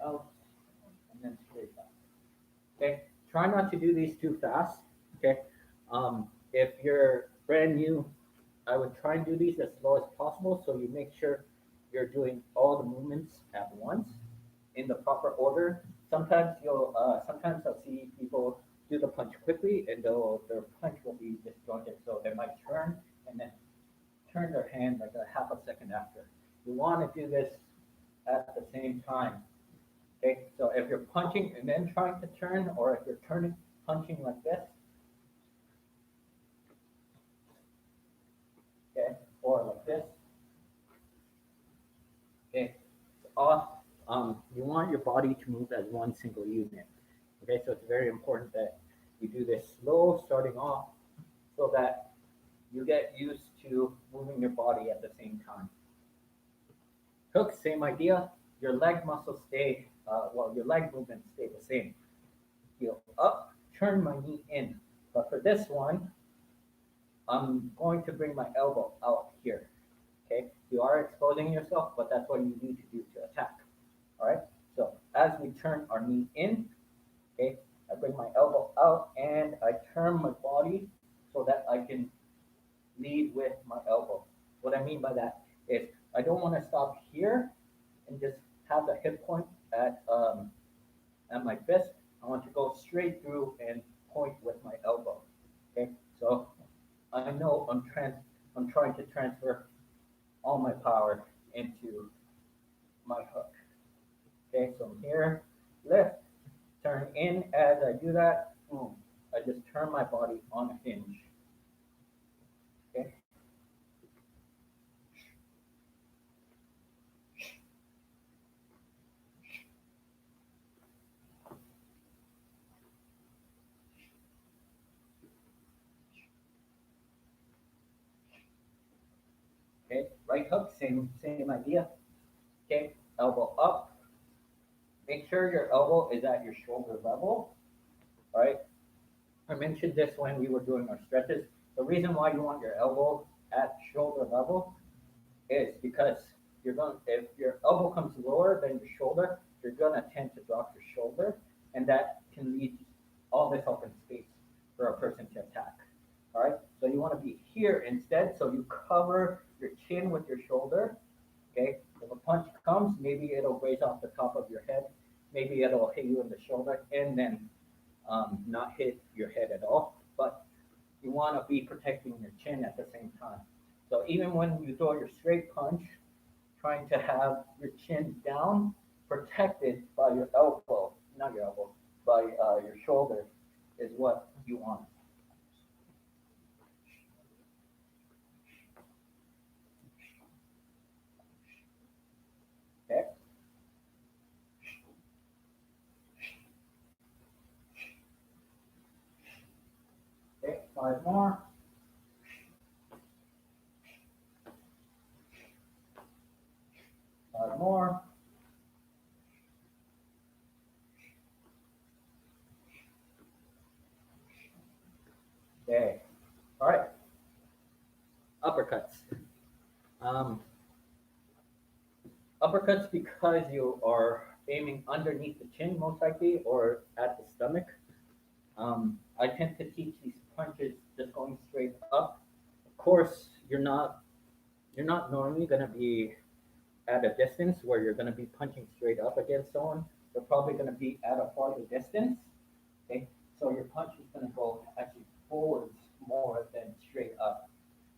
S1: out, and then straight back. Okay, try not to do these too fast. Okay, if you're brand new, I would try and do these as slow as possible so you make sure you're doing all the movements at once in the proper order. Sometimes I'll see people do the punch quickly and their punch will be disjointed, so they might turn and then turn their hand like a half a second after. You want to do this at the same time. Okay, so if you're punching and then trying to turn, or if you're turning, punching like this, okay, or like this, okay, it's off. You want your body to move as one single unit. Okay, so it's very important that you do this slow starting off so that you get used to moving your body at the same time. Hook, same idea. Your leg muscles stay, your leg movements stay the same. Heel up, turn my knee in. But for this one, I'm going to bring my elbow out here. Okay, you are exposing yourself, but that's what you need to do to attack. All right, so as we turn our knee in, okay, I bring my elbow out and I turn my body so that I can lead with my elbow. What I mean by that is I don't want to stop here and just have the hip point at my fist. I want to go straight through and point with my elbow. Okay, so I know I'm trying to transfer all my power into my hook. Okay, so I'm here, lift, turn in. As I do that, boom, I just turn my body on a hinge. Okay. Okay, right hook, same idea. Okay, elbow up. Make sure your elbow is at your shoulder level. All right. I mentioned this when we were doing our stretches. The reason why you want your elbow at shoulder level is because if your elbow comes lower than your shoulder, you're gonna tend to drop your shoulder, and that can leave all this open space for a person to attack. All right, so you want to be here instead, so you cover your chin with your shoulder. Okay, if a punch comes, maybe it'll graze off the top of your head, maybe it'll hit you in the shoulder, and then not hit your head at all. But you want to be protecting your chin at the same time. So even when you throw your straight punch, trying to have your chin down, protected by your elbow, not your elbow, by your shoulder, is what you want. Okay. Okay. 5 more. 5 more. Okay. All right. Uppercuts. Um, Uppercuts, because you are aiming underneath the chin most likely or at the stomach. I tend to teach these punches just going straight up. Of course, you're not normally going to be at a distance where you're going to be punching straight up against someone. You're probably going to be at a farther distance. Okay, so your punch is going to go actually forwards more than straight up.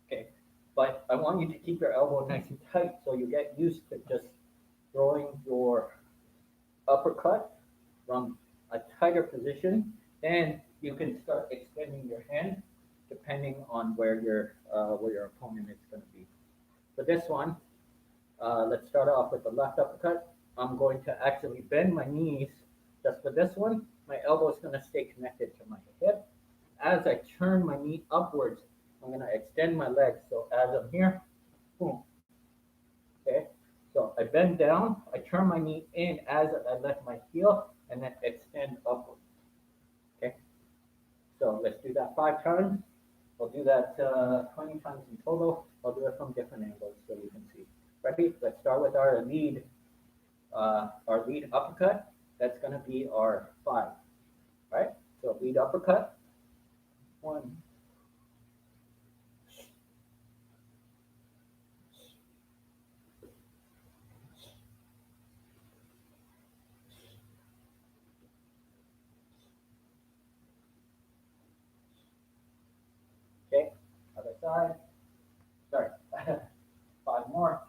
S1: Okay, but I want you to keep your elbow nice and tight so you get used to just throwing your uppercut from a tighter position. Then you can start extending your hand depending on where your opponent is going to be. For this one, let's start off with the left uppercut. I'm going to actually bend my knees. Just for this one, my elbow is going to stay connected to my hip. As I turn my knee upwards, I'm going to extend my legs. So as I'm here, boom. Okay. So I bend down, I turn my knee in as I lift my heel, and then extend upward. Okay. So let's do that 5 times. We'll do that 20 times in total. I'll do it from different angles so you can see. Ready? Let's start with our lead uppercut. That's going to be our 5, right? So lead uppercut, 1. Okay, other side. Sorry, 5 more.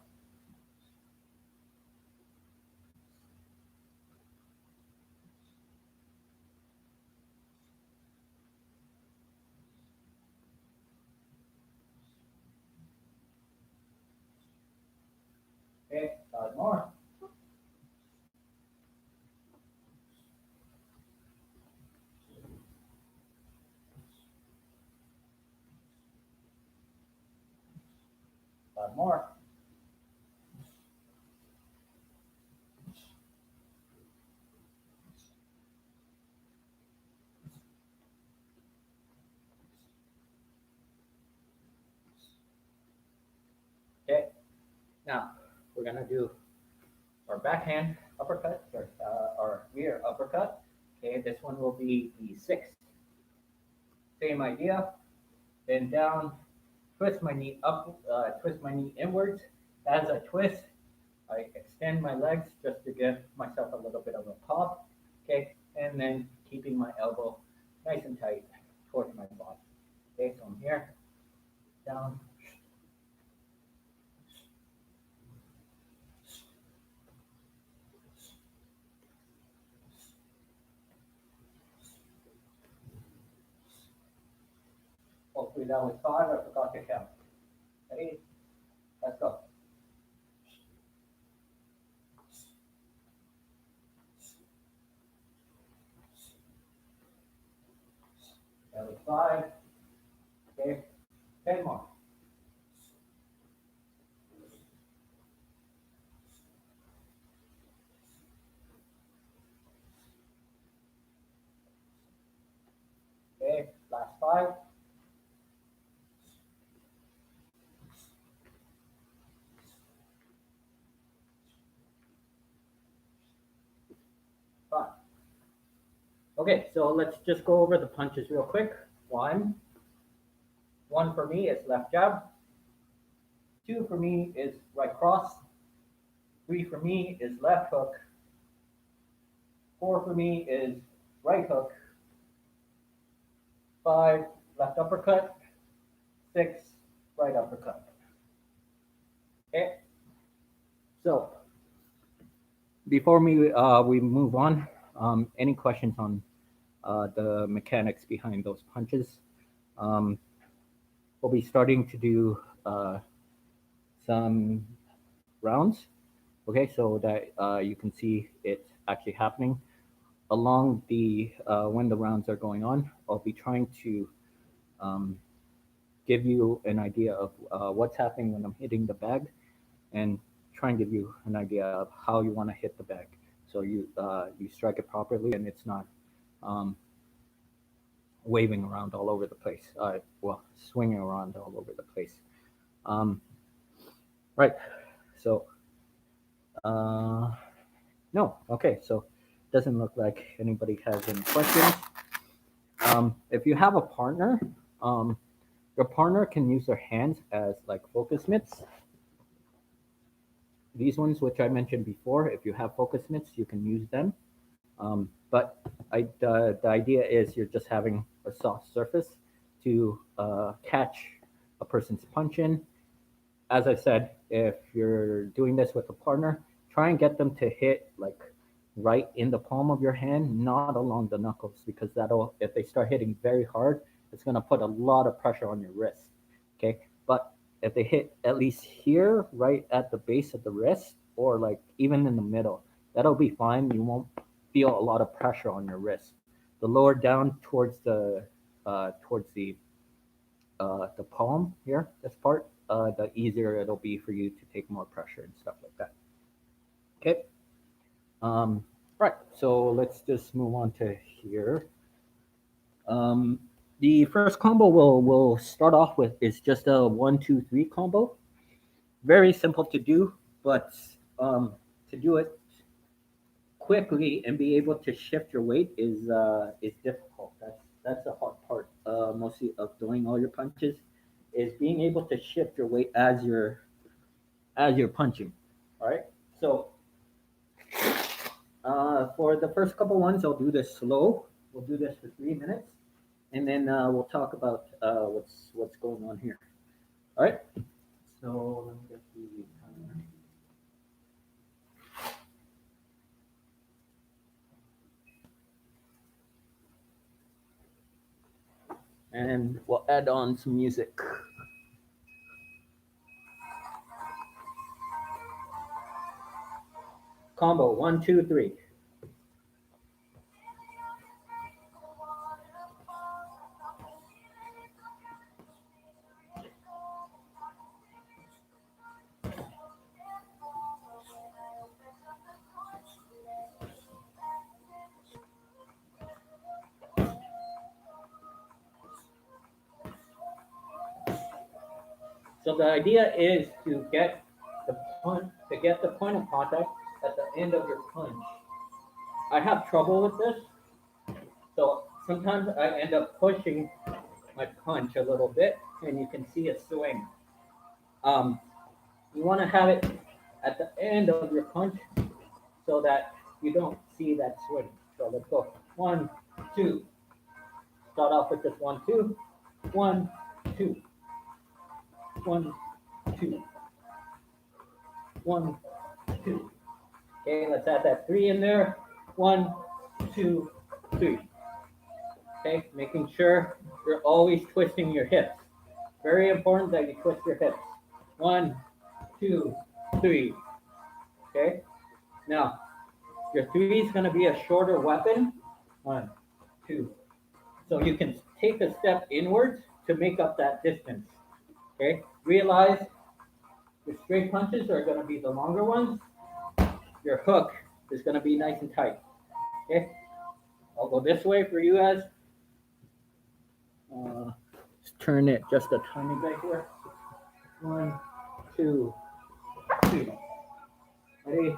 S1: Okay, 5 more. Five more. Okay, now we're gonna do our backhand uppercut, or our rear uppercut. Okay, this one will be the 6. Same idea. Bend down, twist my knee up, twist my knee inwards. As I twist, I extend my legs just to give myself a little bit of a pop. Okay, and then keeping my elbow nice and tight towards my body. Okay, so I'm here, down. Hopefully that was 5. I forgot to count. Ready? Let's go. That was 5. Okay, 10 more. Okay, last 5. Fine. Okay, so let's just go over the punches real quick. One for me is left jab. 2 for me is right cross. 3 for me is left hook. 4 for me is right hook. 5 left uppercut. 6 right uppercut. Okay. So before we move on, any questions on the mechanics behind those punches? We'll be starting to do some rounds. Okay, so that you can see it actually happening along the when the rounds are going on. I'll be trying to um, give you an idea of what's happening when I'm hitting the bag, and try and give you an idea of how you want to hit the bag, so you strike it properly and it's not um, waving around all over the place. Well, swinging around all over the place. Um, right. So no. Okay. So doesn't look like anybody has any questions. If you have a partner, um, your partner can use their hands as like focus mitts. These ones, which I mentioned before, if you have focus mitts, you can use them. But the idea is you're just having a soft surface to catch a person's punch in. As I said, if you're doing this with a partner, try and get them to hit like right in the palm of your hand, not along the knuckles, because that'll, if they start hitting very hard, it's going to put a lot of pressure on your wrist. Okay, but if they hit at least here, right at the base of the wrist, or like even in the middle, that'll be fine. You won't feel a lot of pressure on your wrist. The lower down towards the palm here, this part, the easier it'll be for you to take more pressure and stuff like that. Okay. Right. So let's just move on to here. Um, The first combo we'll start off with is just a 1, 2, 3 combo. Very simple to do, but to do it quickly and be able to shift your weight is difficult. That's the hard part. Mostly of doing all your punches is being able to shift your weight as you're punching. All right. So for the first couple ones, I'll do this slow. We'll do this for 3 minutes, and then we'll talk about what's going on here. All right. So let me get the timer. And we'll add on some music. Combo 1, 2, 3. So the idea is to get the point of contact at the end of your punch. I have trouble with this, so sometimes I end up pushing my punch a little bit, and you can see a swing. Um, you want to have it at the end of your punch so that you don't see that swing. So let's go. 1, 2. Start off with just 1, 2. 1, 2. 1, 2. 1, 2. Okay, let's add that 3 in there. 1, 2, 3. Okay, making sure you're always twisting your hips. Very important that you twist your hips. 1, 2, 3. Okay, now your 3 is going to be a shorter weapon. 1, 2. So you can take a step inwards to make up that distance. Okay, realize your straight punches are going to be the longer ones. Your hook is going to be nice and tight. Okay, I'll go this way for you guys. Let's turn it just a tiny bit here. 1, 2, 3. Ready?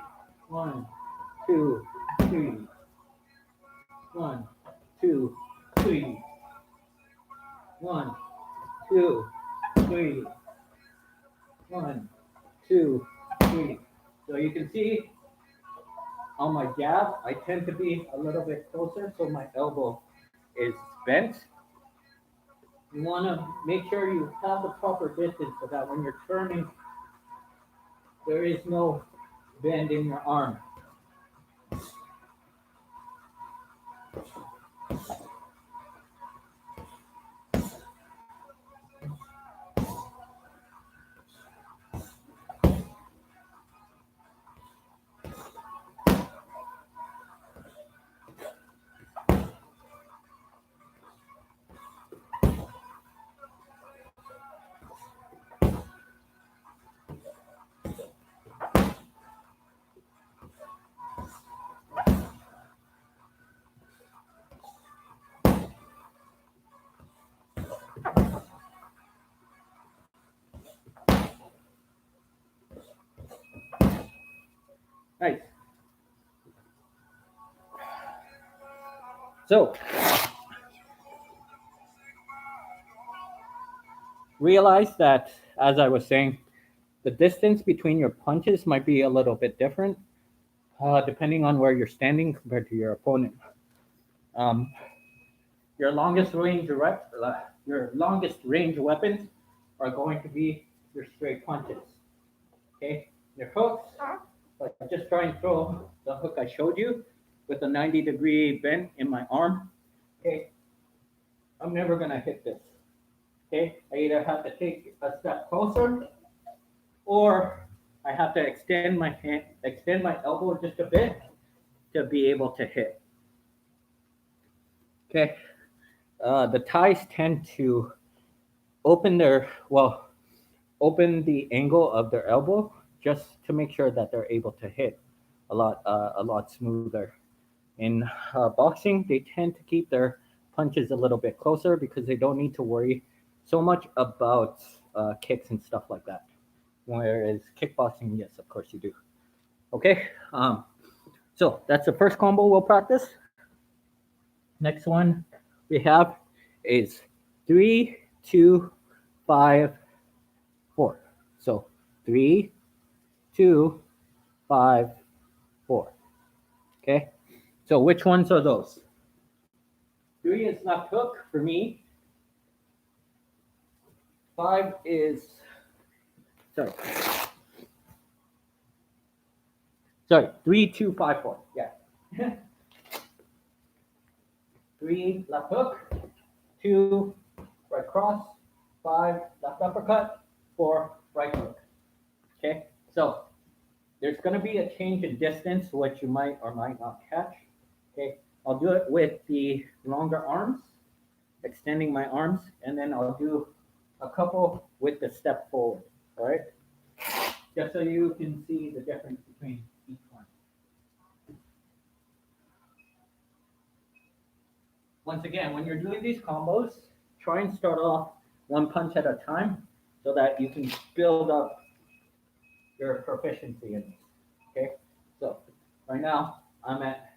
S1: 1, 2, 3. 1, 2, 3. 1, 2, 3. 1, 2, 3. So you can see on my jab, I tend to be a little bit closer, so my elbow is bent. You want to make sure you have the proper distance so that when you're turning, there is no bend in your arm. Nice. So realize that, as I was saying, the distance between your punches might be a little bit different depending on where you're standing compared to your opponent. Um, your longest range your longest range weapons are going to be your straight punches. Okay, your hooks, like just try and throw the hook I showed you with a 90-degree bend in my arm. Okay, I'm never gonna hit this. Okay, I either have to take a step closer, or I have to extend my elbow just a bit to be able to hit. Okay, the Thais tend to open their well, open the angle of their elbow just to make sure that they're able to hit a lot smoother. In boxing, they tend to keep their punches a little bit closer because they don't need to worry so much about kicks and stuff like that. Whereas kickboxing, yes, of course you do. Okay, so that's the first combo we'll practice. Next one we have is 3, 2, 5, 4. So 3, 2, 5, 4. Okay, so which ones are those? 3 is left hook for me. 5 is, sorry, 3, 2, 5, 4. Yeah. 3 left hook, 2 right cross, 5 left uppercut, 4 right hook. Okay, so there's going to be a change in distance, which you might or might not catch. Okay, I'll do it with the longer arms, extending my arms, and then I'll do a couple with the step forward. All right, just so you can see the difference between each one. Once again, when you're doing these combos, try and start off one punch at a time so that you can build up your proficiency in this. Okay, so right now I'm at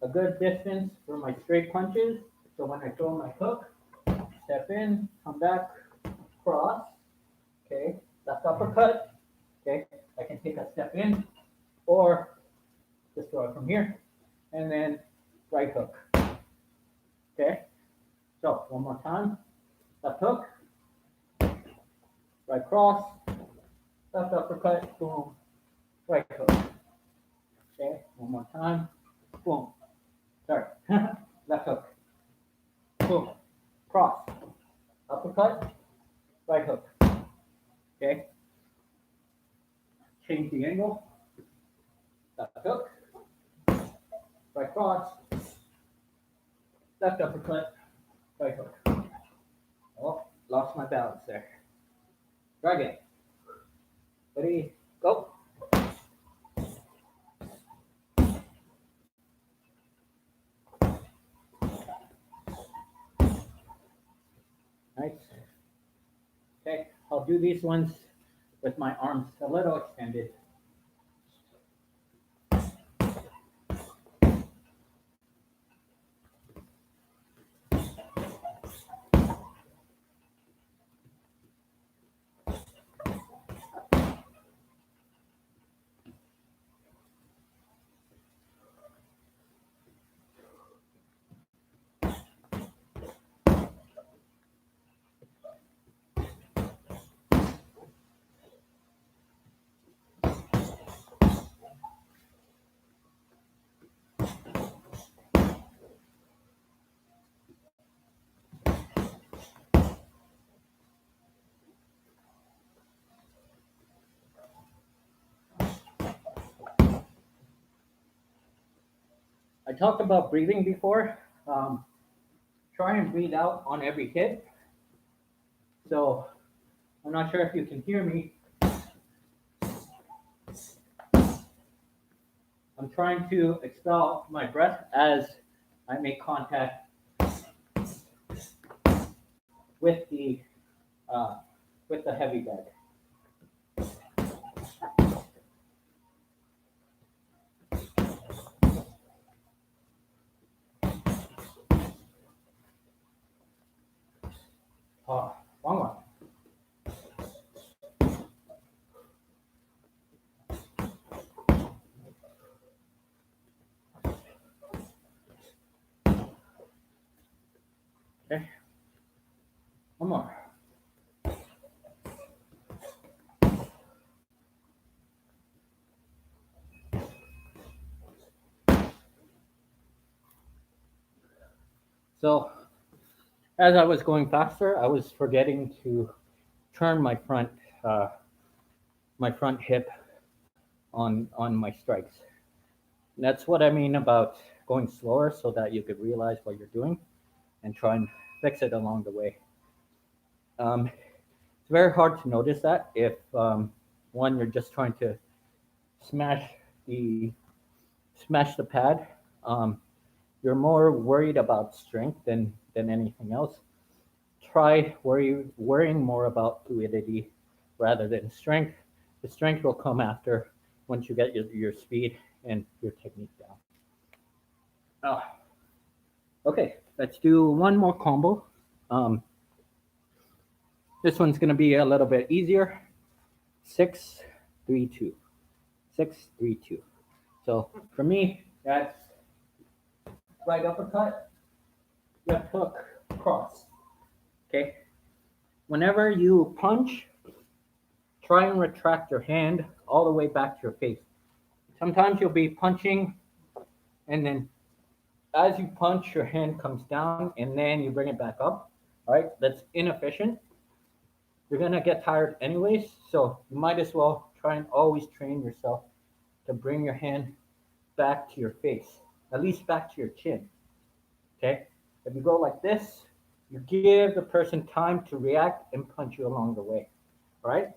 S1: a good distance for my straight punches. So when I throw my hook, step in, come back, cross, okay, left uppercut, okay, I can take a step in or just throw it from here, and then right hook, okay. So one more time, left hook, right cross, left uppercut, boom, right hook, okay, one more time, boom, sorry, left hook, boom, cross, uppercut, right hook, okay, change the angle, left hook, right cross, left uppercut, right hook. Oh, lost my balance there. Try again. Ready, go. Nice. Okay, I'll do these ones with my arms a little extended. I talked about breathing before. Try and breathe out on every hit. So I'm not sure if you can hear me. I'm trying to expel my breath as I make contact with the heavy bag. One more. Okay. One more. So as I was going faster, I was forgetting to turn my front hip on my strikes. And that's what I mean about going slower, so that you could realize what you're doing and try and fix it along the way. It's very hard to notice that if one, you're just trying to smash the smash the pad. you're more worried about strength than anything else, try worrying more about fluidity rather than strength. The strength will come after once you get your speed and your technique down. Oh, okay, let's do one more combo. Um, this one's going to be a little bit easier. 6-3-2. 6-3-2. So for me, that's right uppercut, left hook, cross. Okay. Whenever you punch, try and retract your hand all the way back to your face. Sometimes you'll be punching, and then as you punch, your hand comes down, and then you bring it back up. All right, that's inefficient. You're gonna get tired anyways, so you might as well try and always train yourself to bring your hand back to your face, at least back to your chin. Okay? If you go like this, you give the person time to react and punch you along the way. All right?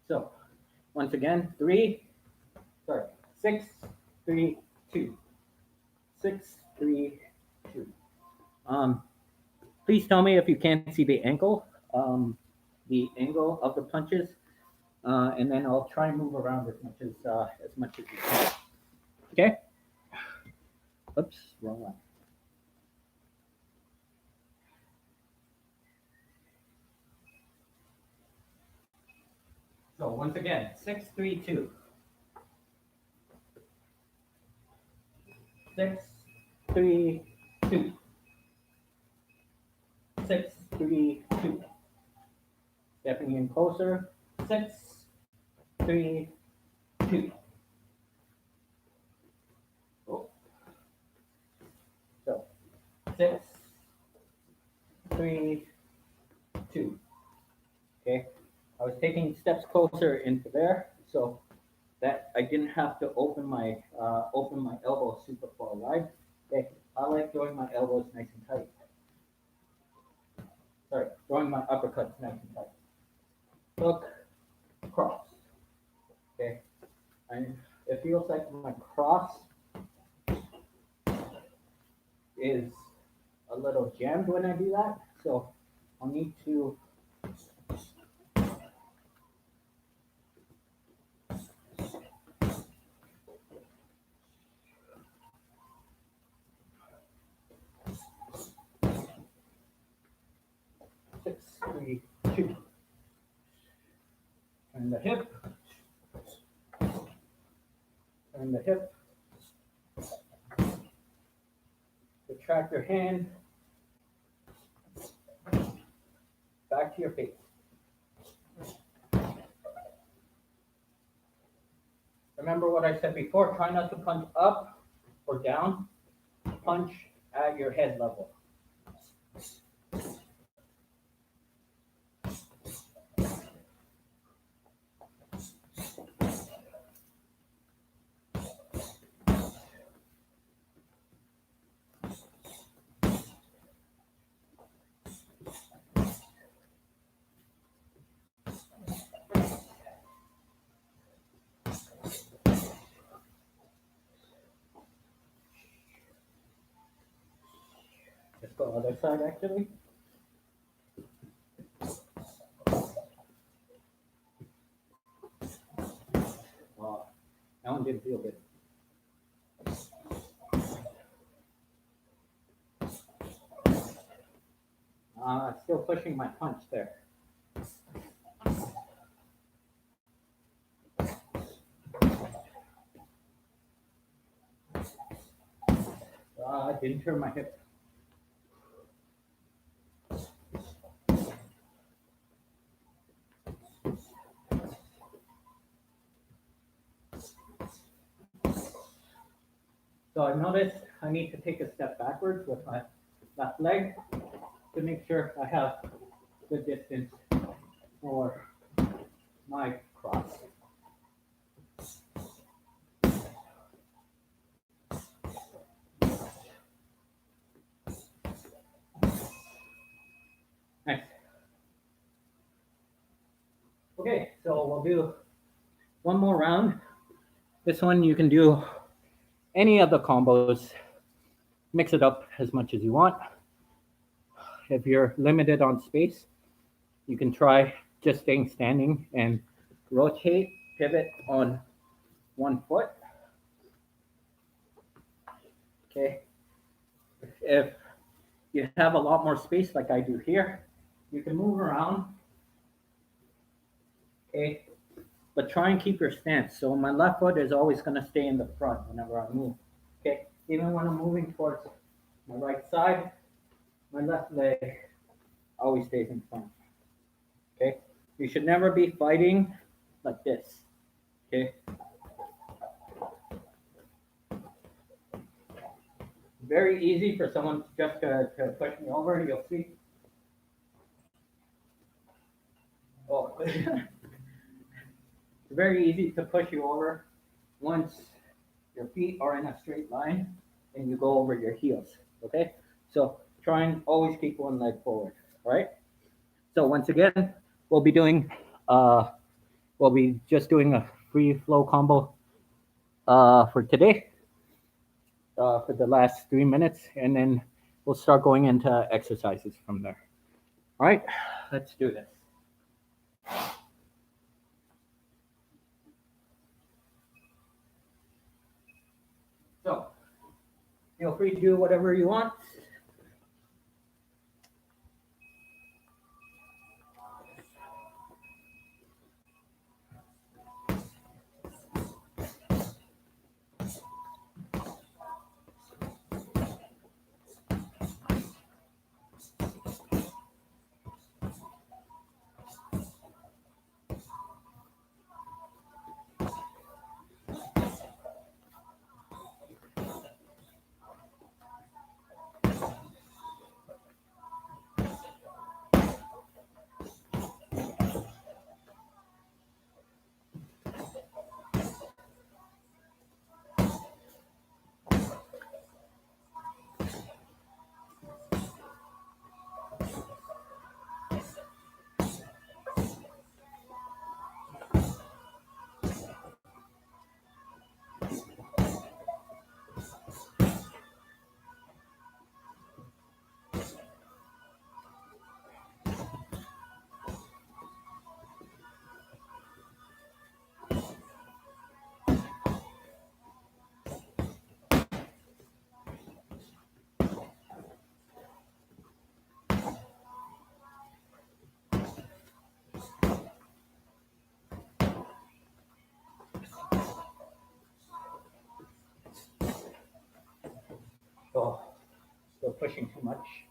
S1: So, once again, 6, 3, 2. 6, 3, 2. Please tell me if you can't see the angle of the punches, and then I'll try and move around as much as you can. Okay? Oops, wrong one. So once again, 6-3-2. 6-3-2. 6-3-2. Stepping in closer. 6-3-2. Oh. So 6-3-2. Okay. I was taking steps closer into there, so that I didn't have to open my elbow super far wide. Okay. I like throwing my elbows nice and tight. Sorry, throwing my uppercuts nice and tight. Hook, cross. Okay. And it feels like my cross is a little jammed when I do that. So I'll need to 6-3-2. Turn the hip. Turn the hip. Retract your hand. Back to your face. Remember what I said before, try not to punch up or down. Punch at your head level. Let's go other side actually. That one didn't feel good. Still pushing my punch there. I didn't turn my hip. So I noticed I need to take a step backwards with my left leg to make sure I have good distance for my cross. Nice. Okay, so we'll do one more round. This one you can do any of the combos mix it up as much as you want. If you're limited on space, you can try just staying standing and rotate, pivot on one foot. Okay. If you have a lot more space like I do here, you can move around. Okay. But try and keep your stance. So my left foot is always going to stay in the front whenever I move. Okay. Even when I'm moving towards my right side, my left leg always stays in front. Okay. You should never be fighting like this. Okay. Very easy for someone just to push me over. You'll see. Oh, very easy to push you over once your feet are in a straight line and you go over your heels. Okay, so try and always keep one leg forward. All right. So once again, we'll be doing uh, we'll be just doing a free flow combo for today for the last 3 minutes, and then we'll start going into exercises from there. All right, let's do this. So feel free to do whatever you want. Oh, still pushing too much.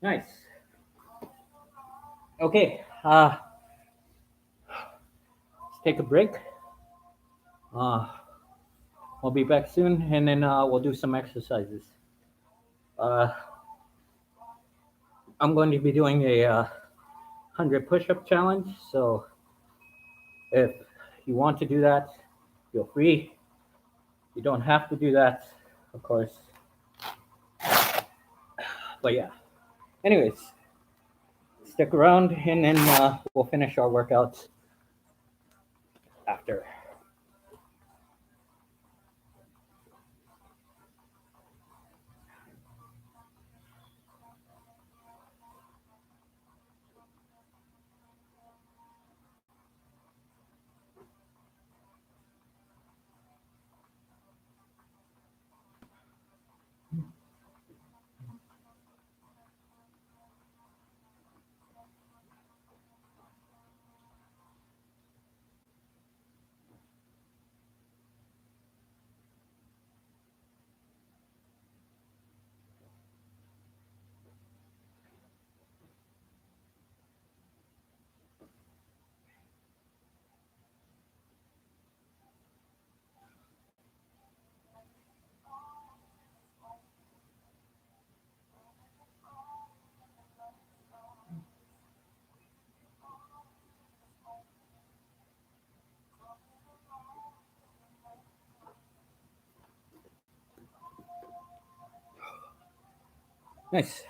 S1: Nice. Okay, let's take a break. Uh, we'll be back soon, and then we'll do some exercises. Uh, I'm going to be doing a 100 push-up challenge. So if you want to do that, feel free. You don't have to do that, of course. But yeah, Anyways, stick around and then we'll finish our workouts after. Nice.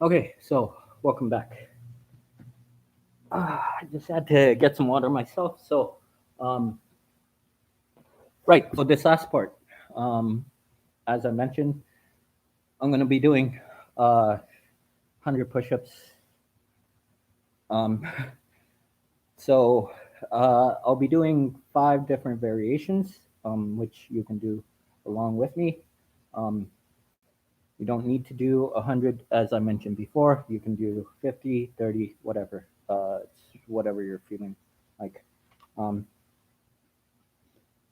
S1: Okay, so welcome back. I just had to get some water myself. So, um, right, for this last part, um, as I mentioned, I'm going to be doing 100 push ups. Um, so, I'll be doing 5 different variations, which you can do along with me. Um, you don't need to do 100, as I mentioned before. You can do 50, 30, whatever. It's whatever you're feeling like. Um,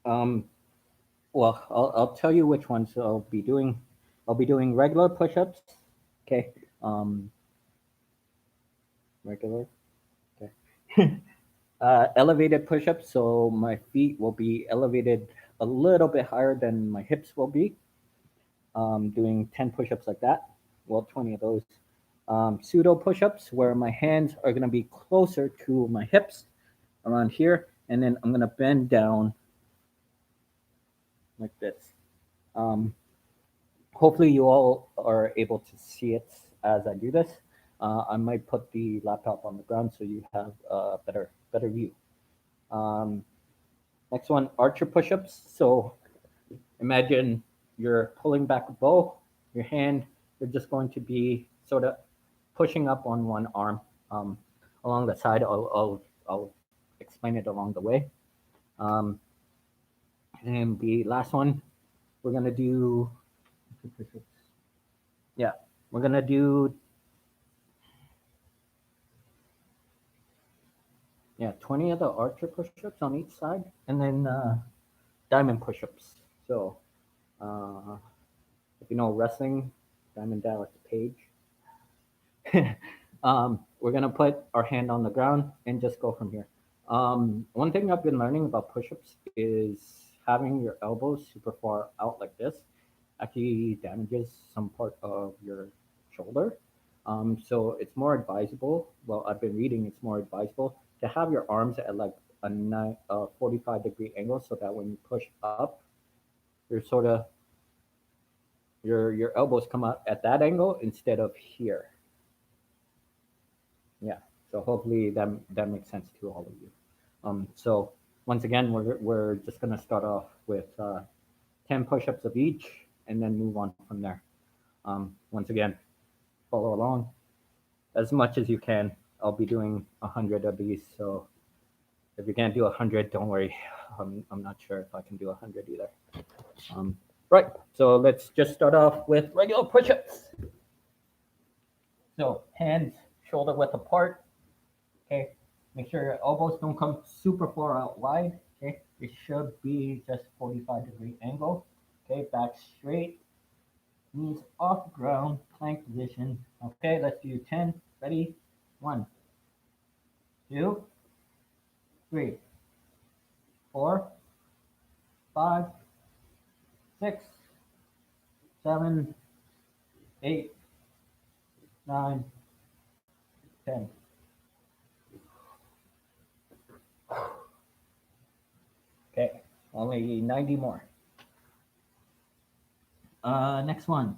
S1: um, Well, I'll tell you which ones I'll be doing. I'll be doing regular push-ups. Okay. Um, regular. Okay. Elevated push-ups. So my feet will be elevated a little bit higher than my hips will be. Doing 10 push-ups like that. Well, 20 of those. Pseudo push-ups where my hands are gonna be closer to my hips, around here, and then I'm gonna bend down like this. Um, Hopefully you all are able to see it as I do this. I might put the laptop on the ground so you have a better view. Um, Next one, archer push-ups. So imagine you're pulling back a bow. Your hand, you're just going to be sort of pushing up on one arm um, along the side. I'll explain it along the way. Um, and the last one, we're gonna do. Yeah, we're gonna do 20 of the archer push-ups on each side, and then diamond push-ups. So, uh, if you know wrestling, Diamond Dallas Page. We're gonna put our hand on the ground and just go from here. One thing I've been learning about push-ups is having your elbows super far out like this actually damages some part of your shoulder. So it's more advisable. Well, I've been reading it's more advisable to have your arms at like a 45-degree angle so that when you push up, you're sort of your elbows come out at that angle instead of here. Yeah. So hopefully that makes sense to all of you. So once again, we're just gonna start off with 10 push-ups of each, and then move on from there. Once again, follow along as much as you can. I'll be doing 100 of these, so if you can't do 100, don't worry. I'm not sure if I can do 100 either. Um, right, so let's just start off with regular push-ups. So hands shoulder width apart. Okay, make sure your elbows don't come super far out wide. Okay, it should be just 45-degree angle. Okay, back straight, knees off the ground, plank position. Okay, let's do 10. Ready? 1, 2, 3, 4, 5, 6, 7, 8, 9, 10. Okay, only 90 more. Next one.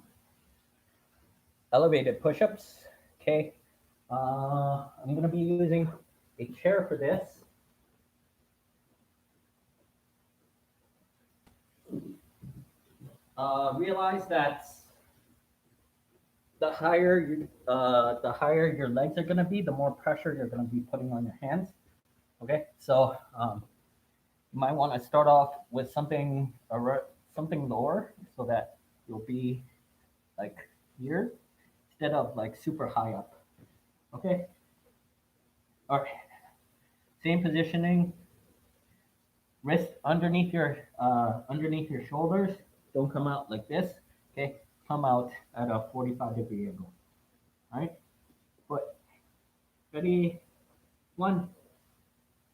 S1: elevated push-ups. Okay, I'm gonna be using a chair for this. Realize that the higher your legs are gonna be, the more pressure you're gonna be putting on your hands. Okay, so you might want to start off with something lower so that you'll be like here instead of like super high up. Okay. All right. Same positioning. Wrist underneath your shoulders. Don't come out like this. Okay. Come out at a 45-degree angle. All right. Foot. Ready. 1,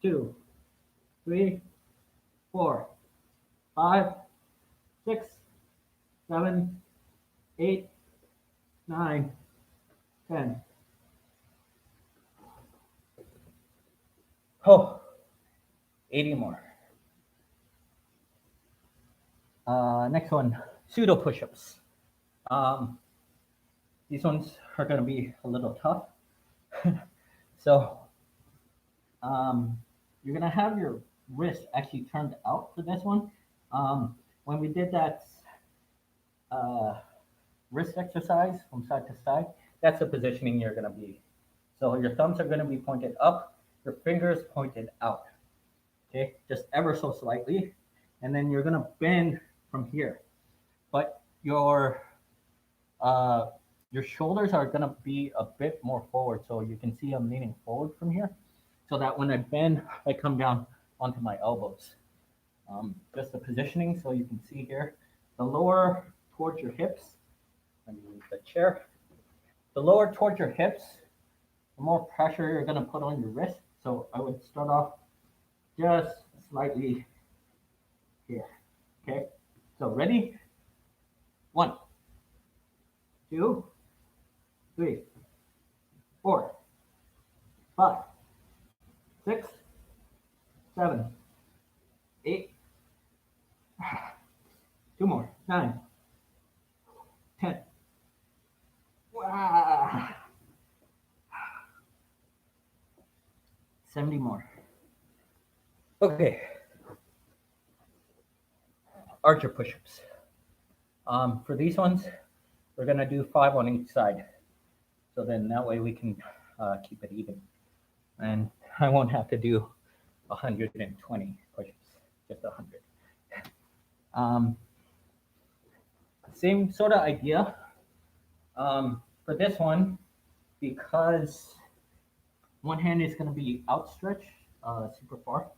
S1: 2, 3, 4, 5, 6, 7, 8, 9, 10. Oh, 80 more. Next one, pseudo push-ups. Um, these ones are going to be a little tough. So you're going to have your wrist actually turned out for this one. When we did that uh, wrist exercise from side to side, that's the positioning you're going to be. So your thumbs are going to be pointed up, your fingers pointed out. Okay, just ever so slightly. And then you're going to bend from here. But uh, your shoulders are going to be a bit more forward. So you can see I'm leaning forward from here so that when I bend, I come down onto my elbows. Just the positioning so you can see here. The lower towards your hips. Let me move the chair. The lower towards your hips, the more pressure you're going to put on your wrist. So I would start off just slightly here. Okay. So ready? 1, 2, 3, 4, 5, 6, 7, 8. 2 more. 9, 10. Wow. 70 more. Okay. Archer push-ups. For these ones, we're gonna do 5 on each side. So then that way we can keep it even. And I won't have to do 120 push-ups, just 100. Same sort of idea. For this one, because one hand is going to be outstretched super far,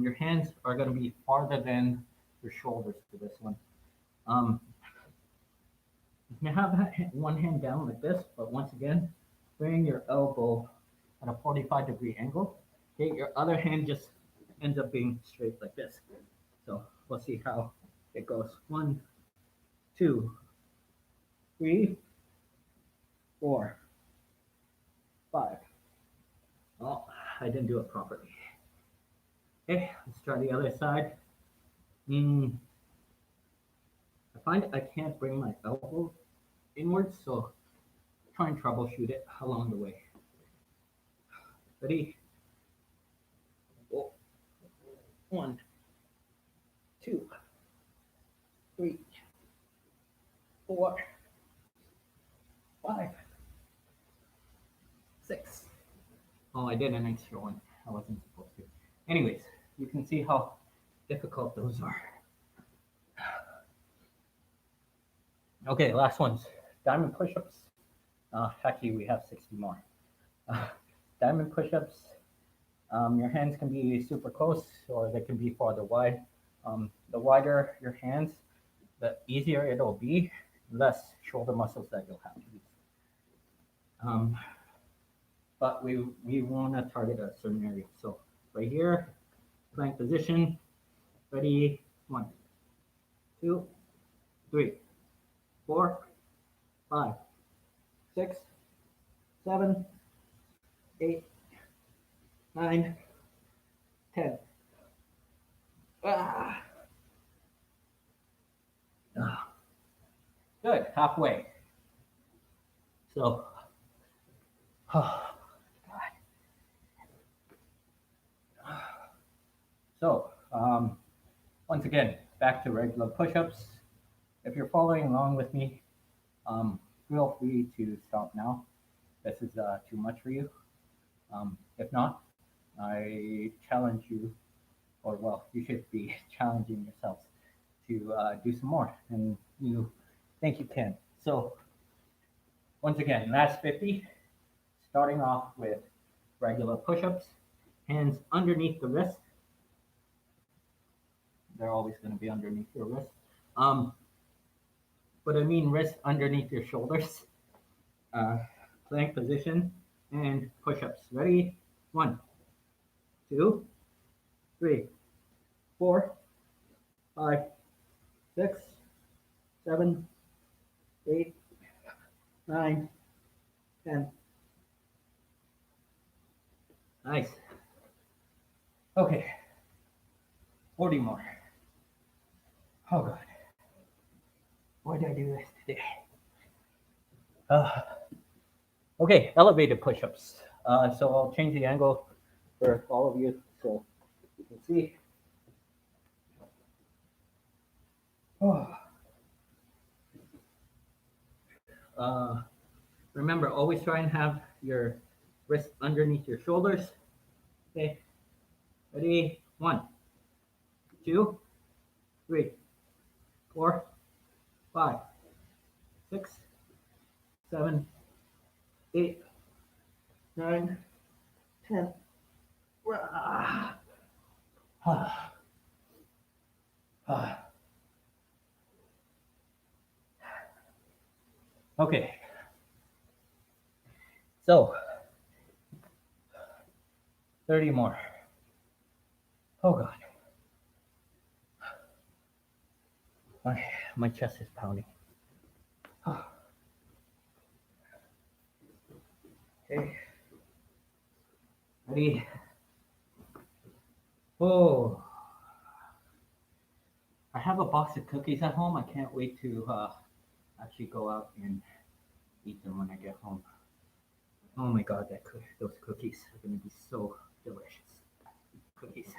S1: your hands are going to be farther than your shoulders for this one. You can have one hand down like this, but once again, bring your elbow at a 45-degree angle. Okay, your other hand just ends up being straight like this. So we'll see how it goes. 1, 2, 3, 4, 5. Oh, I didn't do it properly. Okay, let's try the other side. I find I can't bring my elbow inwards, so try and troubleshoot it along the way. Ready? Oh. 1, 2, 3, 4, 5, 6. Oh, I did an extra one. I wasn't supposed to. Anyways, you can see how difficult those are. Okay, last ones. Diamond push-ups. Actually, we have 60 more. Diamond push-ups. Your hands can be super close or they can be farther wide. The wider your hands, the easier it'll be, less shoulder muscles that you'll have to use. But we want to target a certain area. So right here, plank position. Ready? 1, 2, 3, 4, 5, 6, 7, 8, 9, 10. Ah. Good, halfway. So, so once again, back to regular push-ups. If you're following along with me, feel free to stop now. This is too much for you. If not, I challenge you, or well, you should be challenging yourselves to do some more, and you think you can. So, once again, last 50, starting off with regular push ups, hands underneath the wrist. They're always going to be underneath your wrist. Um, but I mean wrist underneath your shoulders. Uh, Plank position and push ups. Ready? 1, 2, 3, 4, 5, 6, 7, 8, 9, 10. Nice. Okay. 40 more. Oh god. Why did I do this today? Okay, elevated push-ups. So I'll change the angle for all of you so you can see. Oh. Remember, always try and have your wrist underneath your shoulders. Okay, ready? 1, 2, 3, 4, 5, 6, 7, 8, 9, 10. Okay, so 30 more. Oh god. My chest is pounding. Okay. Ready? Oh. I have a box of cookies at home. I can't wait to actually go out and eat them when I get home. Oh my god, those cookies are going to be so delicious. Cookies.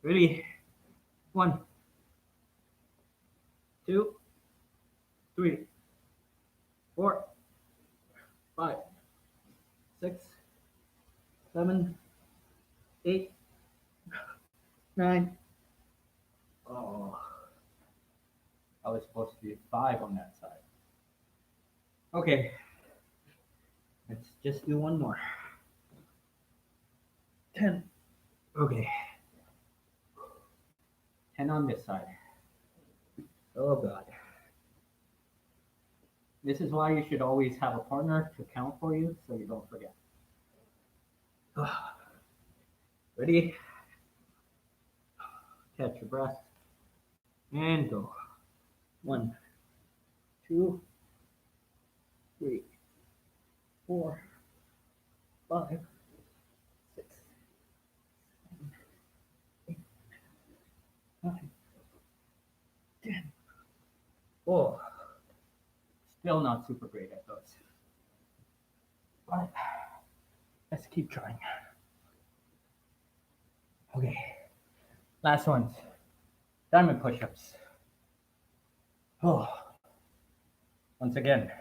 S1: Ready? 1, 2, 3, 4, 5, 6, 7, 8, 9. Oh, I was supposed to do 5 on that side. Okay, let's just do one more. 10. Okay. 10 on this side. Oh god. This is why you should always have a partner to count for you so you don't forget. Ready? Catch your breath. And go. 1, 2, 3, 4, 5, 6, 7, 8, 9, 10. Oh, still not super great at those. But let's keep trying. Okay, last ones. Diamond push-ups. Oh, once again,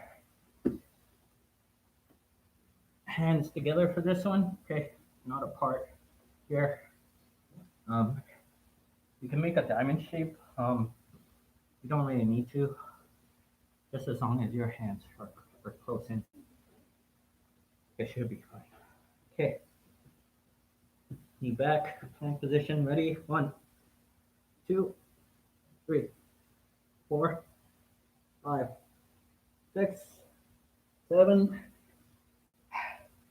S1: hands together for this one. Okay, not apart here. You can make a diamond shape. You don't really need to, just as long as your hands are close in. It should be fine. Okay, knee back, plank position. Ready? 1, 2, 3, 4, 5, 6, 7,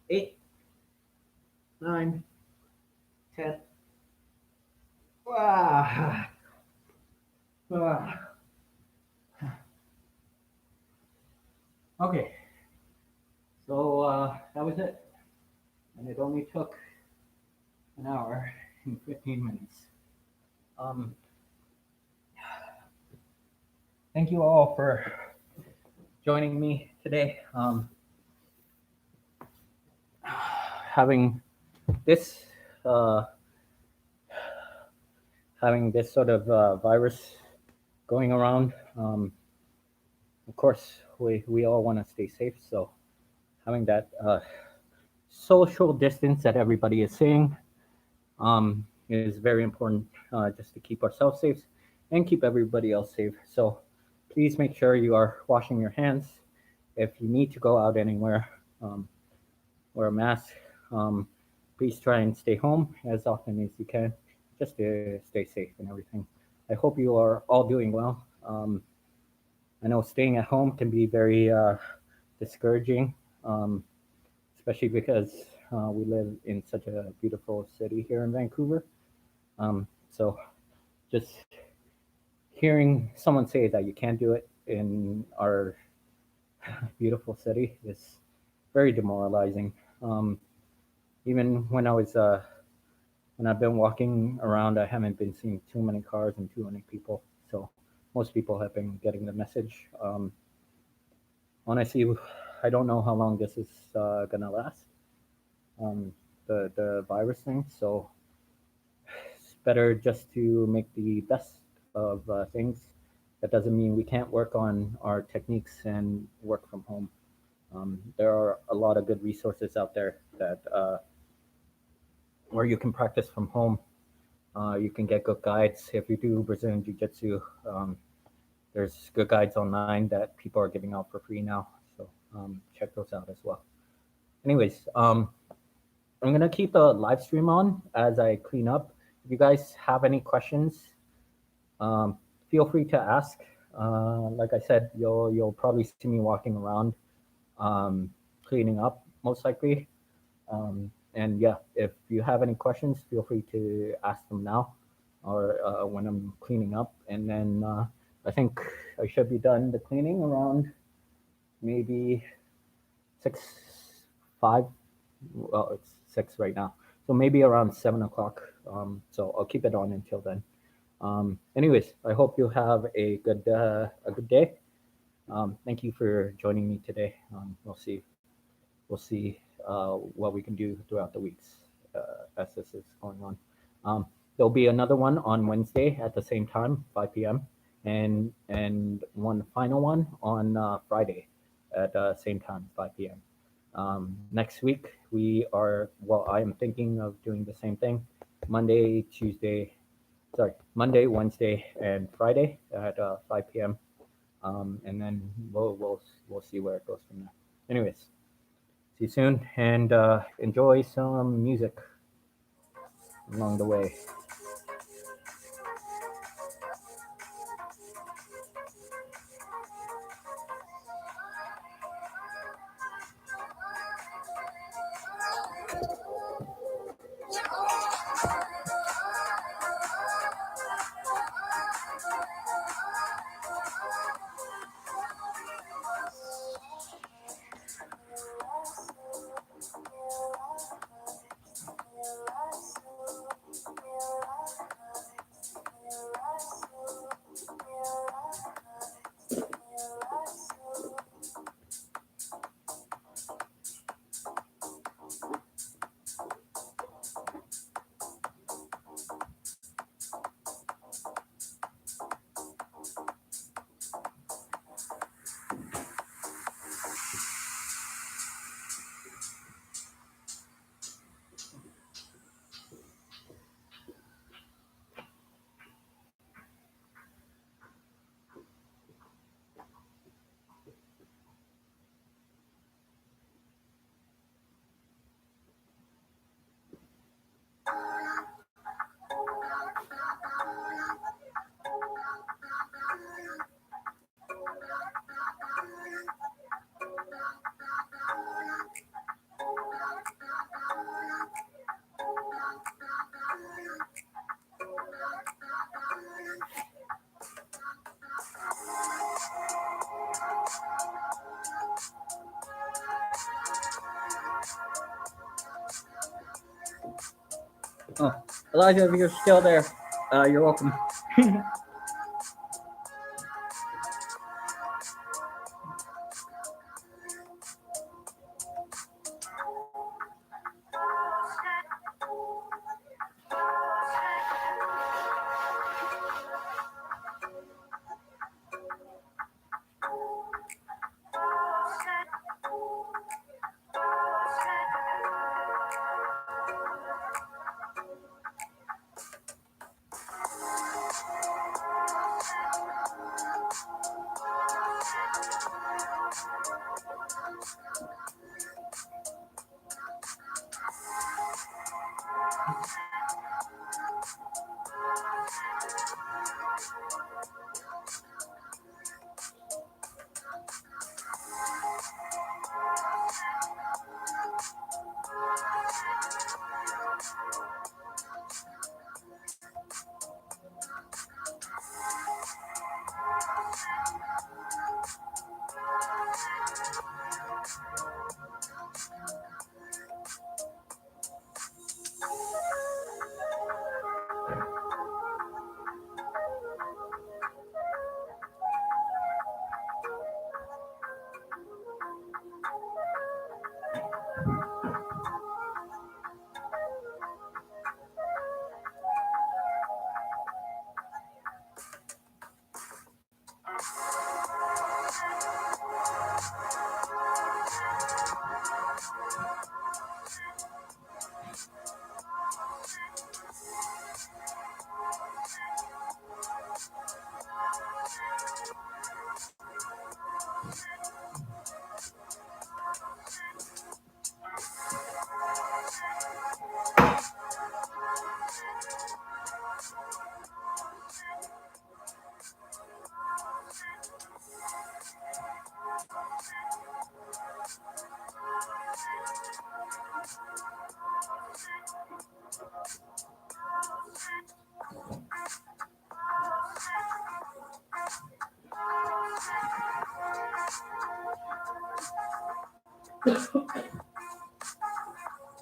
S1: 8, 9, 10. Wow. Okay, so that was it, and it only took an hour and 15 minutes. Thank you all for joining me today. having this uh, having this sort of virus going around. Of course, we all want to stay safe. So having that social distance that everybody is saying is very important, just to keep ourselves safe and keep everybody else safe. So please make sure you are washing your hands. If you need to go out anywhere, um, wear a mask. Um, Please try and stay home as often as you can, just to stay safe and everything. I hope you are all doing well. I know staying at home can be very discouraging, um, especially because we live in such a beautiful city here in Vancouver. So just hearing someone say that you can't do it in our beautiful city is very demoralizing. Um, Even when I've been walking around, I haven't been seeing too many cars and too many people. So most people have been getting the message. Honestly, I don't know how long this is gonna last. Um, the virus thing. So it's better just to make the best of things. That doesn't mean we can't work on our techniques and work from home. There are a lot of good resources out there that where you can practice from home. You can get good guides if you do Brazilian Jiu Jitsu. There's good guides online that people are giving out for free now. So check those out as well. Anyways, I'm gonna keep the live stream on as I clean up. If you guys have any questions, um, feel free to ask. Like I said, you'll probably see me walking around, um, cleaning up most likely. And yeah, if you have any questions, feel free to ask them now or when I'm cleaning up. And then I think I should be done the cleaning around maybe 6, 5. Well, it's 6 right now. So maybe around 7 o'clock. So I'll keep it on until then. Anyways, I hope you have a good day. Thank you for joining me today. We'll see what we can do throughout the weeks as this is going on. There'll be another one on Wednesday at the same time, 5 p.m., and one final one on Friday at same time, 5 p.m. Next week we are well. I am thinking of doing the same thing, Monday, Tuesday, sorry, Monday, Wednesday, and Friday at 5 p.m. And then we'll see where it goes from there. Anyways, see you soon, and enjoy some music along the way. Oh, Elijah, if you're still there, you're welcome.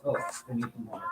S1: Oh, I need some water.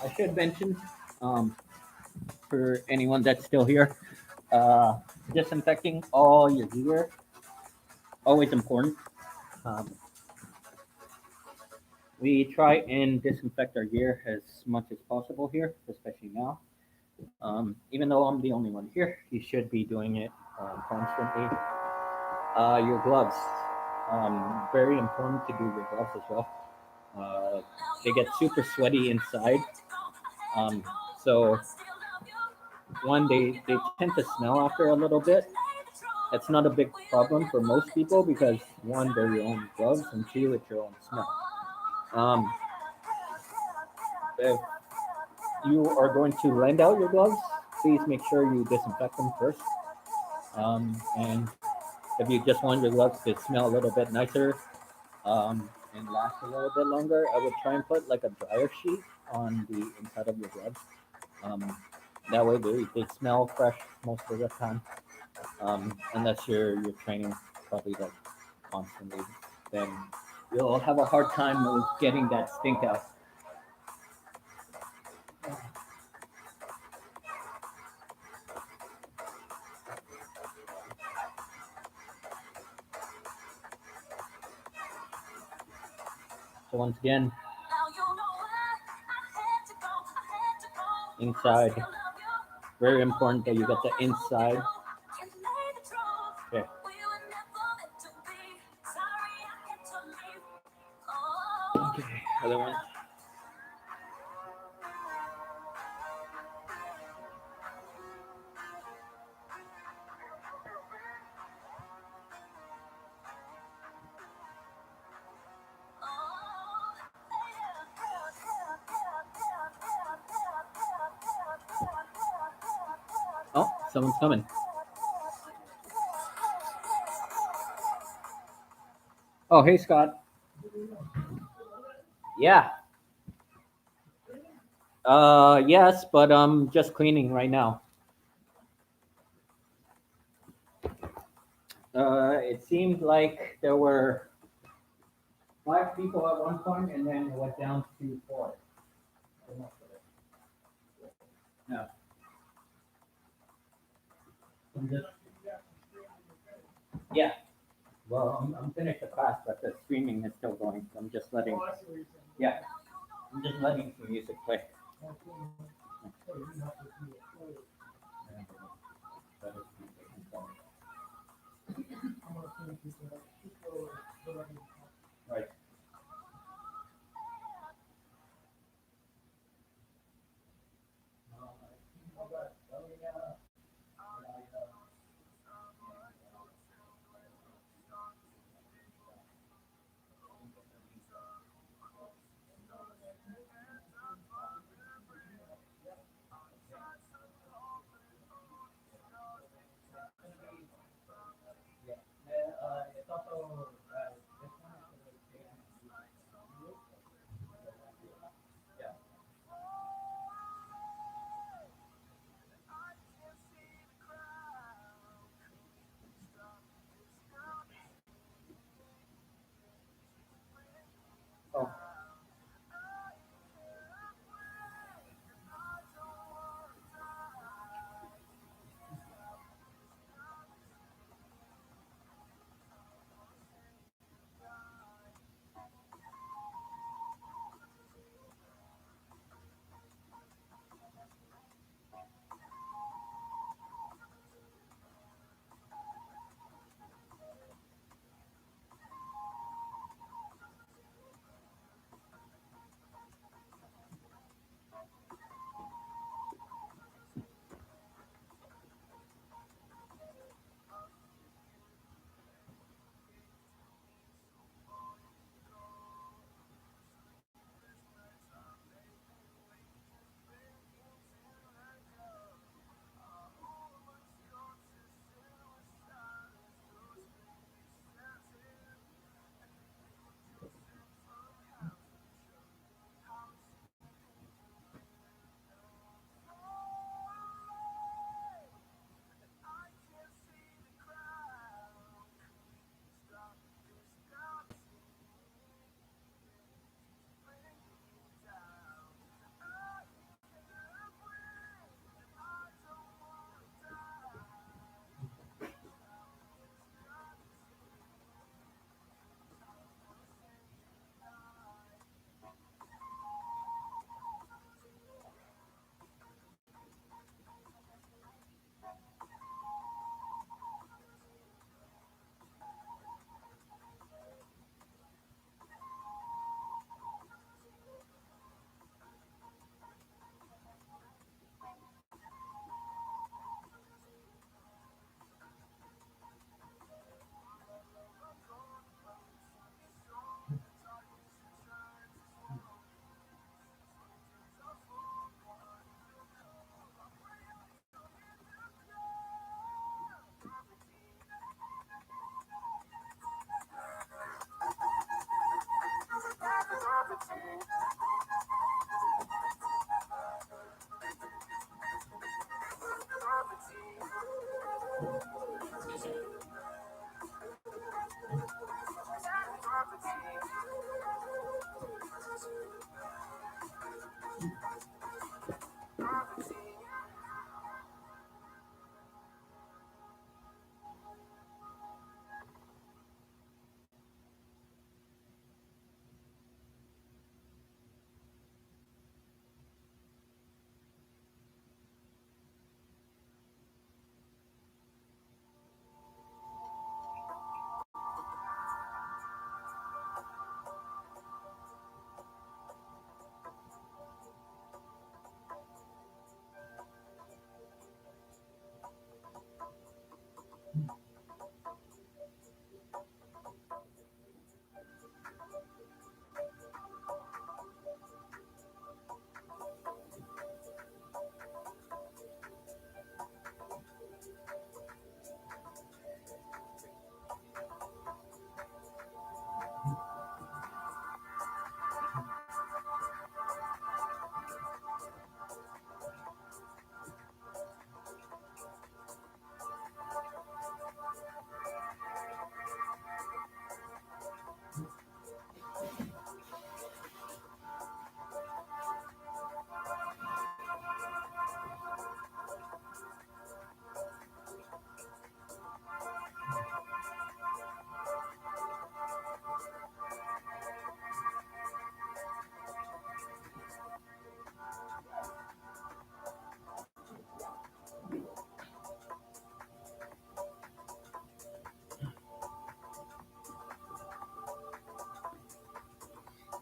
S1: I should mention, um, for anyone that's still here, uh, disinfecting all your gear always important. Um, we try and disinfect our gear as much as possible here, especially now. Even though I'm the only one here, you should be doing it constantly. Your gloves, very important to do your gloves as well. Uh, they get super sweaty inside, um, so one they tend to smell after a little bit. That's not a big problem for most people because one, they're your own gloves, and two, it's your own smell. Um, if you are going to lend out your gloves, please make sure you disinfect them first. And if you just want your gloves to smell a little bit nicer and last a little bit longer, I would try and put like a dryer sheet on the inside of your gloves. Um, that way they smell fresh most of the time. Unless you're training probably like constantly, then you'll have a hard time with getting that stink out. So once again, inside, very important that you get the inside. Okay. Okay, other one. Oh, someone's coming. Oh, hey Scott. Yeah. Yes, but I'm just cleaning right now. It seemed like there were five people at one point, and then it went down to four. No, I'm just yeah. Well, I'm finished the class, but the streaming is still going. So I'm just letting yeah. I'm just letting the music play. Right.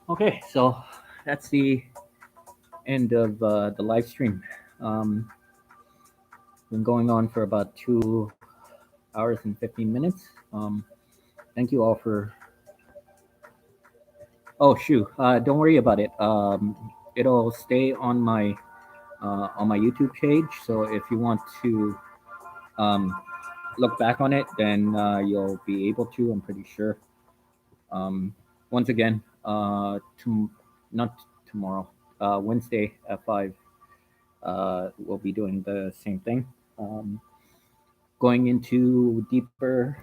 S1: Okay, so that's the end of the live stream. Um, been going on for about 2 hours and 15 minutes. Thank you all for. Oh shoot! Don't worry about it. It'll stay on my YouTube page. So if you want to um, look back on it, then you'll be able to. I'm pretty sure. Um, Once again, not tomorrow. Wednesday at 5. We'll be doing the same thing. Um, going deeper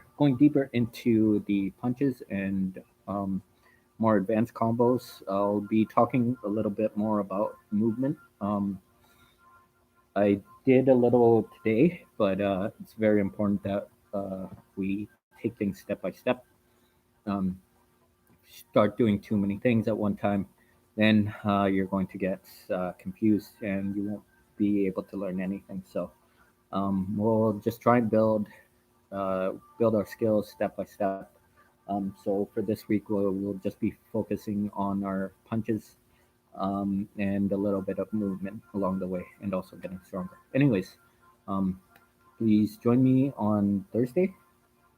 S1: into the punches and more advanced combos. I'll be talking a little bit more about movement. I did a little today, but it's very important that we take things step by step. Um, Start doing too many things at one time, then you're going to get confused and you won't be able to learn anything. So we'll just try and build our skills step by step. So for this week, we'll just be focusing on our punches and a little bit of movement along the way, and also getting stronger. Anyways, um, please join me on Thursday,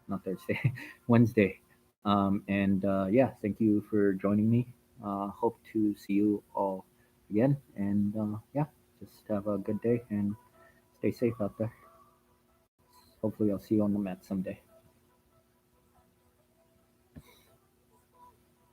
S1: not Thursday, Wednesday. And yeah, thank you for joining me. Hope to see you all again. And yeah, just have a good day and stay safe out there. Hopefully, I'll see you on the mat someday.